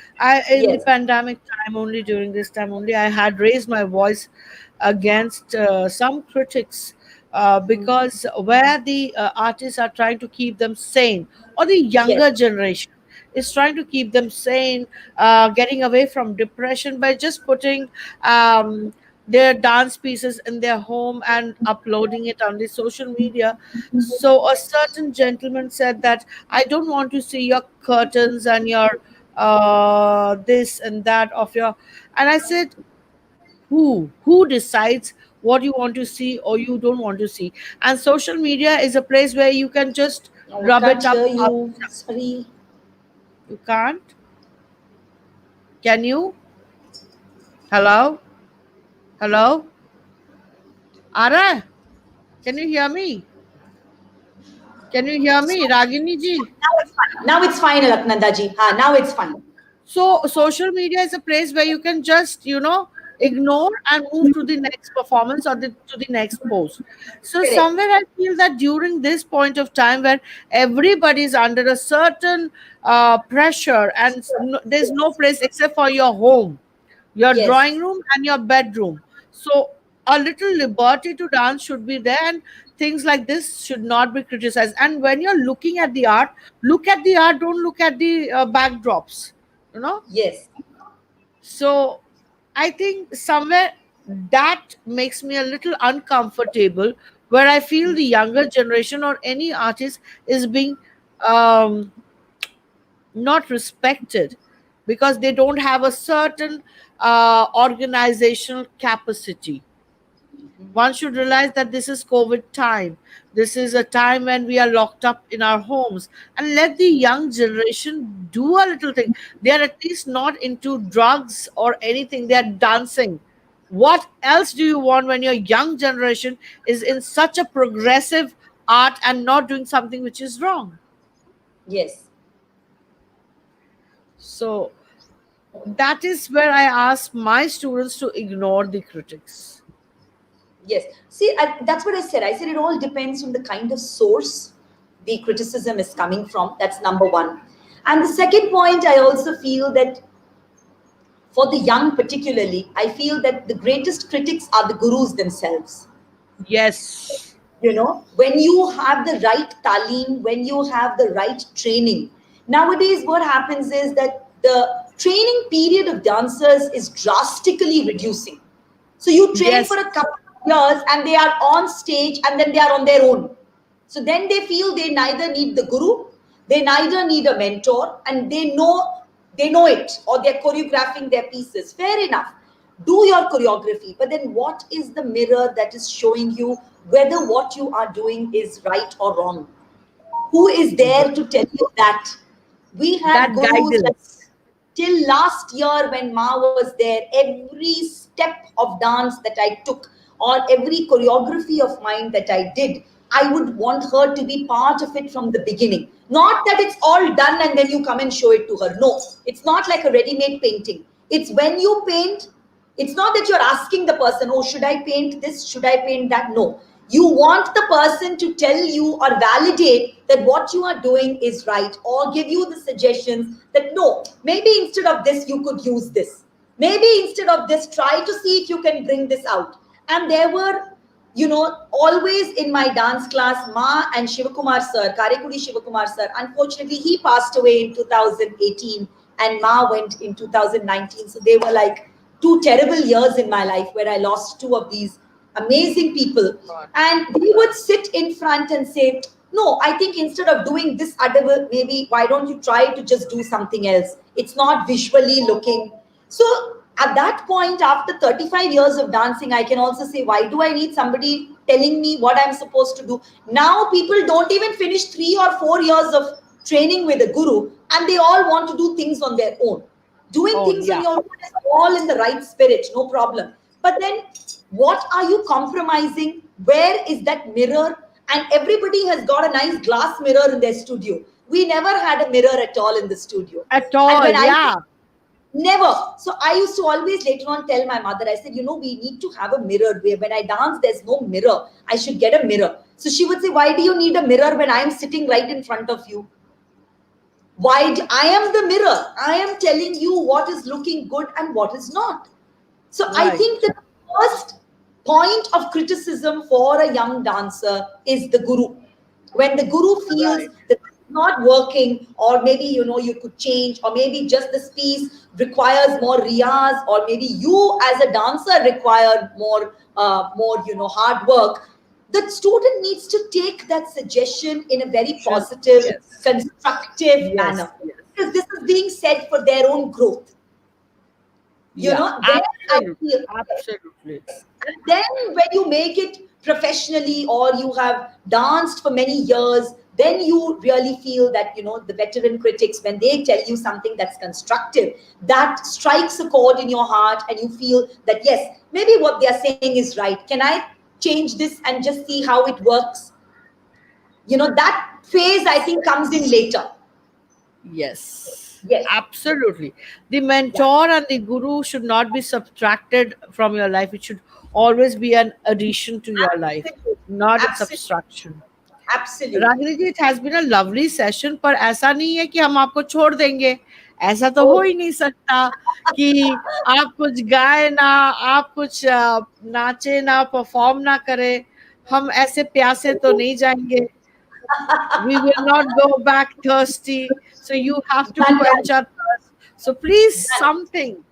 In the Yes, pandemic time, only during this time only, I had raised my voice against some critics because where the artists are trying to keep them sane, or the yes, younger generation is trying to keep them sane, getting away from depression by just putting their dance pieces in their home and uploading it on the social media. So a certain gentleman said that, I don't want to see your curtains and your this and that of your. And I said, who decides what you want to see or you don't want to see? And social media is a place where you can just oh, I rub it can't up. hear you. Sorry. You can't? Can you? Hello? Hello? Ara? Can you hear me? Can you hear me, Ragini ji? Now it's fine. Now it's fine, Alaknanda ji. Ha, now it's fine. So social media is a place where you can just, ignore and move to the next performance or to the next post. So Correct. somewhere I feel that during this point of time where everybody is under a certain pressure, and there's no place except for your home, your Yes. drawing room and your bedroom. So a little liberty to dance should be there, and things like this should not be criticized. And when you're looking at the art, look at the art, don't look at the backdrops, you know. Yes. So I think somewhere that makes me a little uncomfortable, where I feel the younger generation or any artist is being not respected because they don't have a certain organizational capacity. One should realize that this is COVID time. This is a time when we are locked up in our homes, and let the young generation do a little thing. They are at least not into drugs or anything, they are dancing. What else do you want when your young generation is in such a progressive art and not doing something which is wrong? Yes. So that is where I ask my students to ignore the critics. Yes. See, that's what I said. I said it all depends on the kind of source the criticism is coming from. That's number one. And the second point, I also feel that for the young, particularly, I feel that the greatest critics are the gurus themselves. Yes. When you have the right talim, when you have the right training. Nowadays, what happens is that the training period of dancers is drastically reducing. So you train Yes. for a couple of years and they are on stage and then they are on their own. So then they feel they neither need the guru, they neither need a mentor, and they know it, or they're choreographing their pieces. Fair enough. Do your choreography, but then what is the mirror that is showing you whether what you are doing is right or wrong? Who is there to tell you that? We had That gurus like guidance. till last year when Ma was there, every step of dance that I took or every choreography of mine that I did, I would want her to be part of it from the beginning. Not that it's all done and then you come and show it to her. No, it's not like a ready made painting. It's when you paint, it's not that you're asking the person, oh, should I paint this? Should I paint that? No. You want the person to tell you or validate that what you are doing is right, or give you the suggestions that no, maybe instead of this, you could use this. Maybe instead of this, try to see if you can bring this out. And there were, always in my dance class, Ma and Shivakumar sir, Karekudi Shivakumar sir. Unfortunately, he passed away in 2018 and Ma went in 2019. So they were like 2 terrible years in my life where I lost two of these amazing people. God. And they would sit in front and say, no, I think instead of doing this, maybe why don't you try to just do something else? It's not visually looking. So at that point, after 35 years of dancing, I can also say, why do I need somebody telling me what I'm supposed to do? Now people don't even finish 3 or 4 years of training with a guru, and they all want to do things on their own. Doing Oh, things on yeah. your own is all in the right spirit, no problem. But then, what are you compromising? Where is that mirror? And everybody has got a nice glass mirror in their studio. We never had a mirror at all in the studio. At And all. when I Yeah. Never. So I used to always later on tell my mother, I said, we need to have a mirror. When I dance, there's no mirror. I should get a mirror. So she would say, why do you need a mirror when I'm sitting right in front of you? I am the mirror. I am telling you what is looking good and what is not. So I Right. think the first point of criticism for a young dancer is the guru. When the guru feels Right. that it's not working, or maybe you could change, or maybe just this piece requires more riyaz, or maybe you as a dancer require more hard work. The student needs to take that suggestion in a very Should. positive, Yes. constructive Yes. manner, Yes. because this is being said for their own growth. Yeah. Then I Absolutely. feel yes. Absolutely. And then when you make it professionally, or you have danced for many years, then you really feel that the veteran critics, when they tell you something that's constructive, that strikes a chord in your heart, and you feel that yes, maybe what they are saying is right. Can I change this and just see how it works? That phase, I think, comes in later. Yes, Yes. absolutely. The Yeah. mentor and the guru should not be subtracted from your life. It should always be an addition to your life, Absolutely. not a Absolutely. subtraction. Absolutely. Ragini ji, it has been a lovely session, पर ऐसा नहीं है कि हम आपको छोड़ देंगे. ऐसा तो हो Oh. ही नहीं सकता कि आप कुछ गाए ना, आप कुछ नाचे ना, परफॉर्म ना करें. हम ऐसे प्यासे तो नहीं जाएंगे. We will not go back thirsty. So you have to Done, quench done, our thirst. So please, done. something,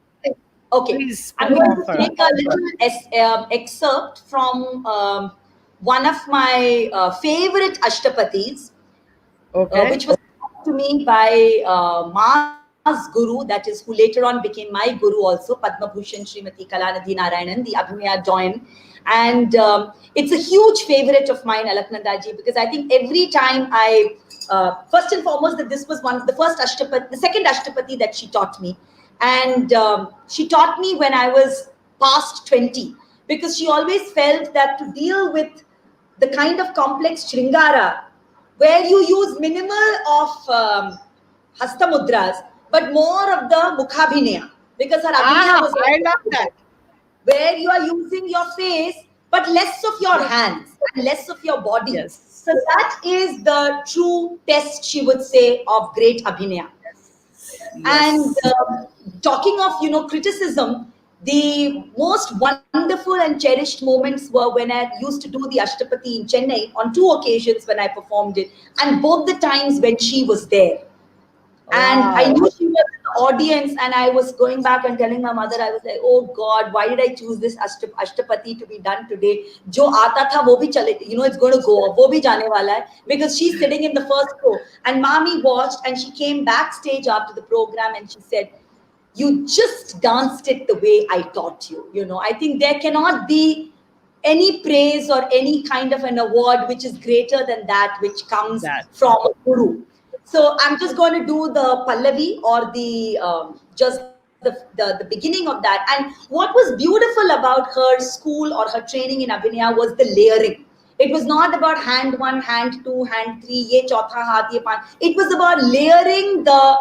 Okay, please I'm going perform to for us. take a little excerpt from one of my favorite Ashtapatis, Okay. which was taught to me by Ma guru, that is, who later on became my guru also, Padma Bhushan Srimati Kalanidhi Narayanan, the Abhinaya joined. And it's a huge favorite of mine, Alaknandaji, because I think every time first and foremost, that this was one of the first Ashtapati, the second Ashtapati that she taught me. And she taught me when I was past 20, because she always felt that to deal with the kind of complex Shringara, where you use minimal of hasta mudras, but more of the mukhabhinaya, because her abhinaya was I also love that. where you are using your face, but less of your Yes, hands and less of your body. So yes, that is the true test, she would say, of great abhinaya. And yes. talking of, criticism, the most wonderful and cherished moments were when I used to do the Ashtapati in Chennai on two occasions when I performed it, and both the times when she was there. And I Wow. knew she was in the audience, and I was going back and telling my mother, I was like, oh God, why did I choose this Ashtapati to be done today? Jo aata tha, wo bhi chale, it's going to go, wo bhi jaane wala hai, because she's sitting in the first row. And Mami watched, and she came backstage after the program and she said, you just danced it the way I taught you. I think there cannot be any praise or any kind of an award which is greater than that which comes That. from a guru. So I'm just going to do the Pallavi, or the just the beginning of that. And what was beautiful about her school or her training in Abhinaya was the layering. It was not about hand one, hand two, hand three, ye chautha haath, ye panch. It was about layering the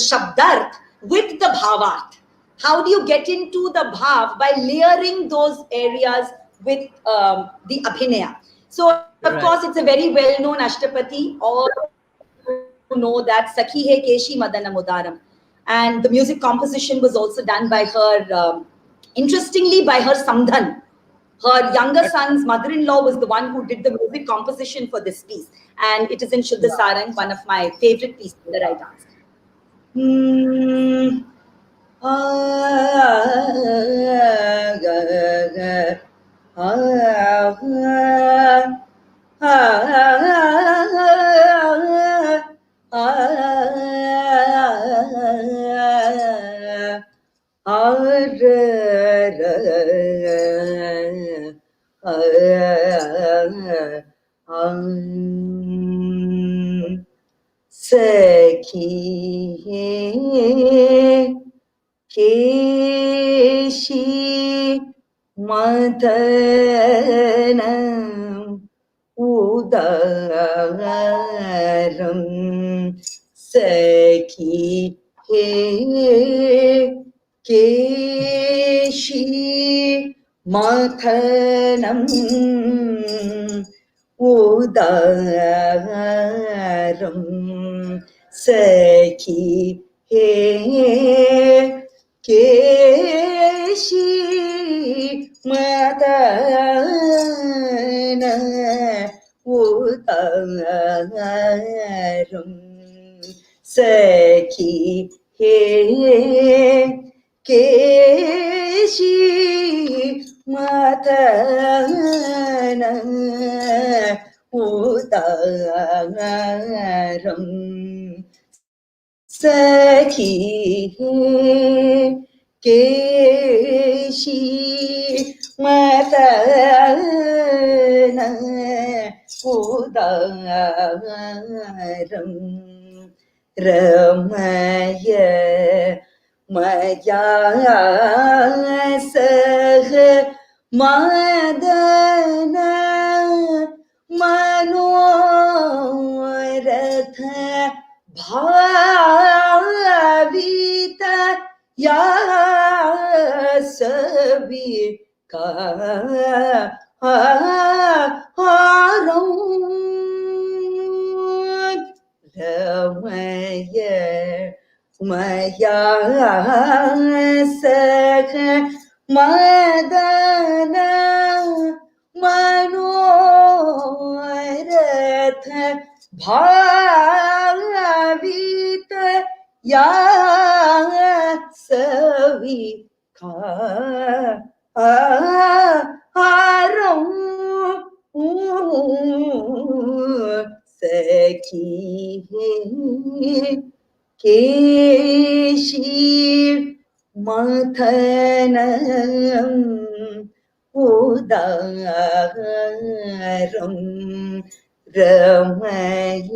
shabdart with the bhavart. How do you get into the bhav? By layering those areas with the abhinaya. So of course, it's a Right. very well-known Ashtapati. All who know that Sakhi Hai Keshi Madana Mudaram. And the music composition was also done by her, interestingly, by her Samdhan. Her younger son's mother-in-law was the one who did the music composition for this piece. And it is in Shuddha Wow. Sarang, one of my favorite pieces that I dance. Hmm. Sakhi Keshi Madhanam Udaram Sakhi He Keshi Madhanam Udaram Sakhi He Keshi Madana Udaram Sakhi He Keshi Madana Udaram Sakhi Keshi Matana Udaram Ramaya Maya Sah Madana Manoratha Bhavita Yasavi Haram Ramaya Maya Sakha Madana Manoratha Bhavita Ya Savi Haram Sakhi केशीर् मथनं उदारं रमय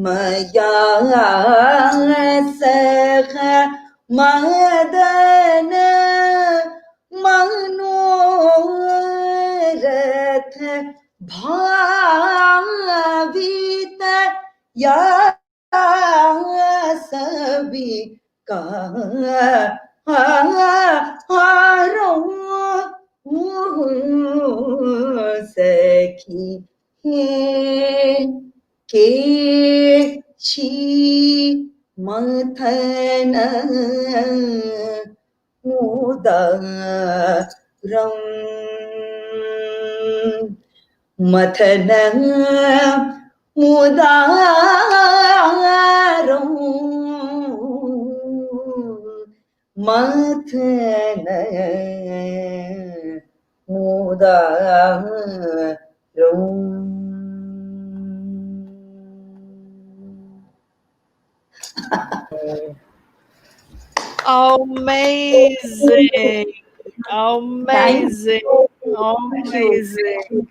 मया सह मदन मनोरथ भावित या सभी का हारो सखी है के छी मथन उदरम मथन मुदारं मथन मुदारं. Amazing. Thank Amazing. you. Amazing.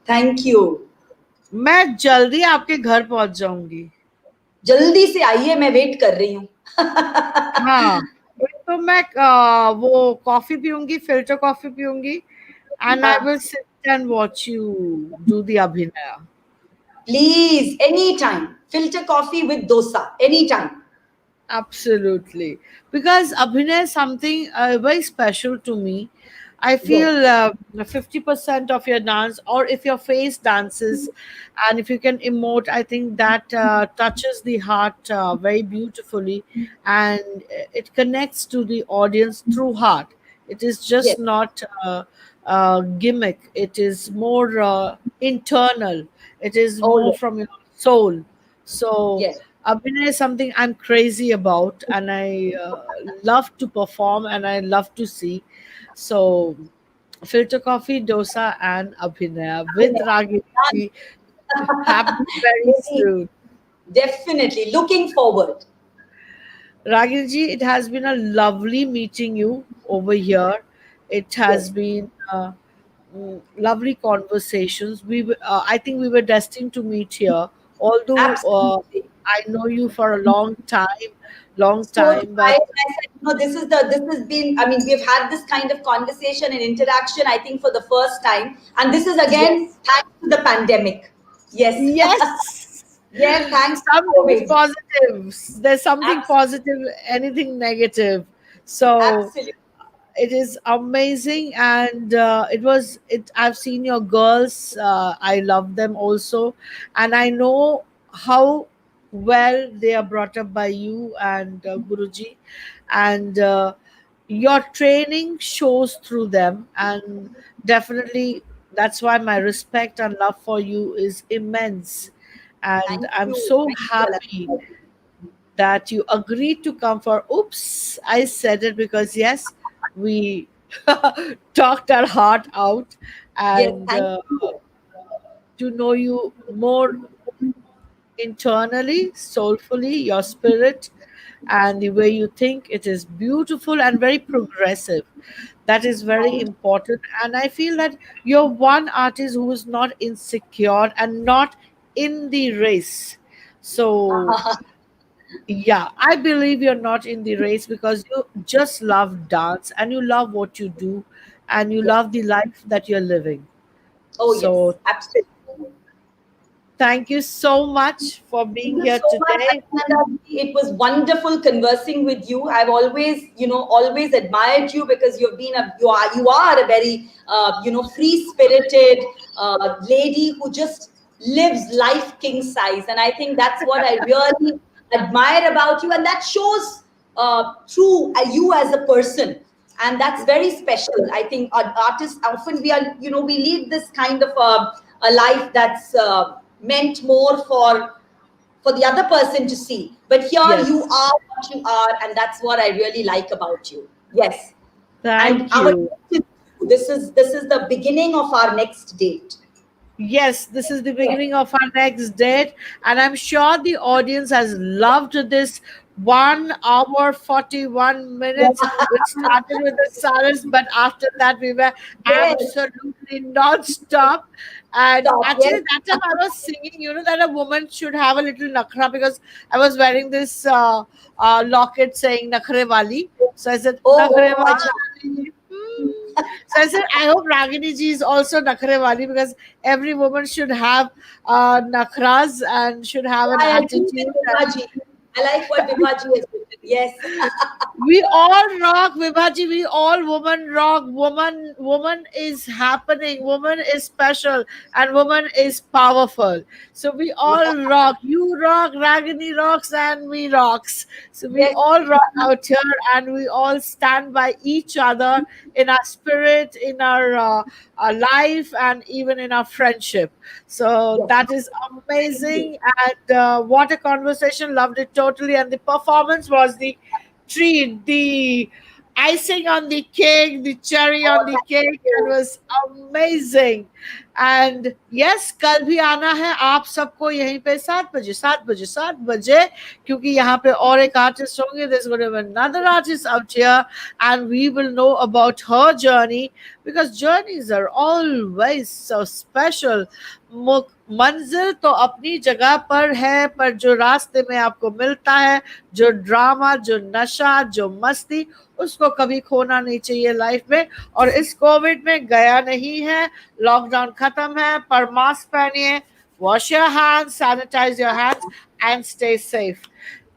Thank you. मैं जल्दी आपके घर पहुंच जाऊंगी. जल्दी से आइए, मैं वेट कर रही हूँ. हाँ, एक तो मैं वो कॉफी पीऊंगी, फिल्टर कॉफी पीऊंगी, and I will sit and watch you do the अभिनय. Please, anytime. Filter coffee with dosa, anytime. Absolutely. Because Abhinay is something very special to me. I Yes, feel 50% of your dance, or if your face dances, and if you can emote, I think that touches the heart very beautifully, and it connects to the audience through heart. It is yes. just not gimmick, it is more internal, it is Oh, more yes, from your soul. So, yes. Abhinay is something I'm crazy about, and I love to perform and I love to see. So, filter coffee, dosa, and Abhinaya with Ragini. Happen very Maybe, soon. definitely. Looking forward. Ragini, it has been a lovely meeting you over here. It has Yes, been lovely conversations. I think we were destined to meet here, although absolutely. I know you for a long So time, but I said, no, this has been, I mean, we've had this kind of conversation and interaction, I think, for the first time. And this is again yes. thanks to the pandemic. Yes. Yes. Yes, thanks to Something COVID. positive. There's something Absolutely. positive, anything negative. So Absolutely. it is amazing, and it. I've seen your girls. I love them also, and I know how well they are brought up by you and Guruji, and your training shows through them, and definitely that's why my respect and love for you is immense, and Thank I'm you. so Thank you, happy Alaknanda. that you agreed to come for. Oops, I said it because yes, we talked our heart out, Yes, and thank you. to know you more internally, soulfully, your spirit, and the way you think. It is beautiful and very progressive. That is very Thank important. And I feel that you're one artist who is not insecure and not in the race. So, you. yeah, I believe you're not in the race because you just love dance and you love what you do and you Yes. love the life that you're living. Oh, yes. So, Absolutely. thank you so much for Thank being you here so much, today. Alaknanda. It was wonderful conversing with you. I've always, always admired you because you are a very, free spirited lady who just lives life king size, and I think that's what I really admire about you, and that shows through you as a person, and that's very special. I think artists often we lead this kind of a life that's meant more for the other person to see. But here you Yes. are what you are, and that's what I really like about you. Yes. And Thank our you. this is the beginning of our next date. Yes, this is the Yes. beginning of our next date, and I'm sure the audience has loved this 1 hour 41 minutes, which started with the silence, but after that we were Yes. absolutely non-stop. And Stop. Yes. actually, that time I was singing, that a woman should have a little nakhra, because I was wearing this locket saying nakhre wali. So I said, nakhre Oh, acha. wali. So I said, I hope Ragini ji is also nakhre wali, because every woman should have nakhras and should have an I agree with attitude. Vibhaji. I like what Vibhaji has written. Yes. We all rock, Vibhaji. We all woman rock. Woman is happening. Woman is special, and woman is powerful. So we all Yeah. rock. You rock, Ragini rocks, and we rocks. So we Yes. all rock out here, and we all stand by each other in our spirit, in our life, and even in our friendship. So Yes. that is I agree. amazing. And what a conversation! Loved it totally. And the performance was the treat, the icing on the cake, the cherry on Oh, the thank cake. It you. was amazing. And yes, कल भी आना है आप सबको यहीं पे 7 बजे, 7 बजे, 7 बजे, क्योंकि यहाँ पे और एक आर्टिस्ट होंगे. There's going to be another artist out here, and we will know about her journey, because journeys are always so special. मंजिल तो अपनी जगह पर है, पर जो रास्ते में आपको मिलता है, जो ड्रामा, जो नशा, जो मस्ती, उसको कभी खोना नहीं चाहिए लाइफ में. और इस कोविड में गया नहीं है. लॉकडाउन खत्म है, पर मास्क पहनिए, wash your hands, sanitize your hands, and stay safe.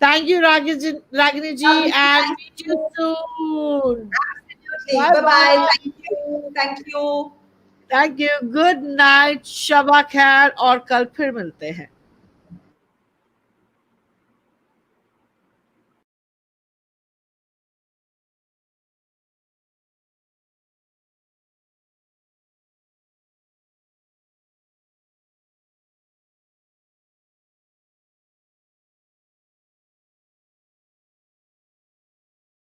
Thank you, Ragini ji, Lovely. and Thank meet you you. soon. Absolutely. Bye Bye bye. bye. Thank you. Thank you. Thank you. Good night. Shaba खैर, और कल फिर मिलते हैं.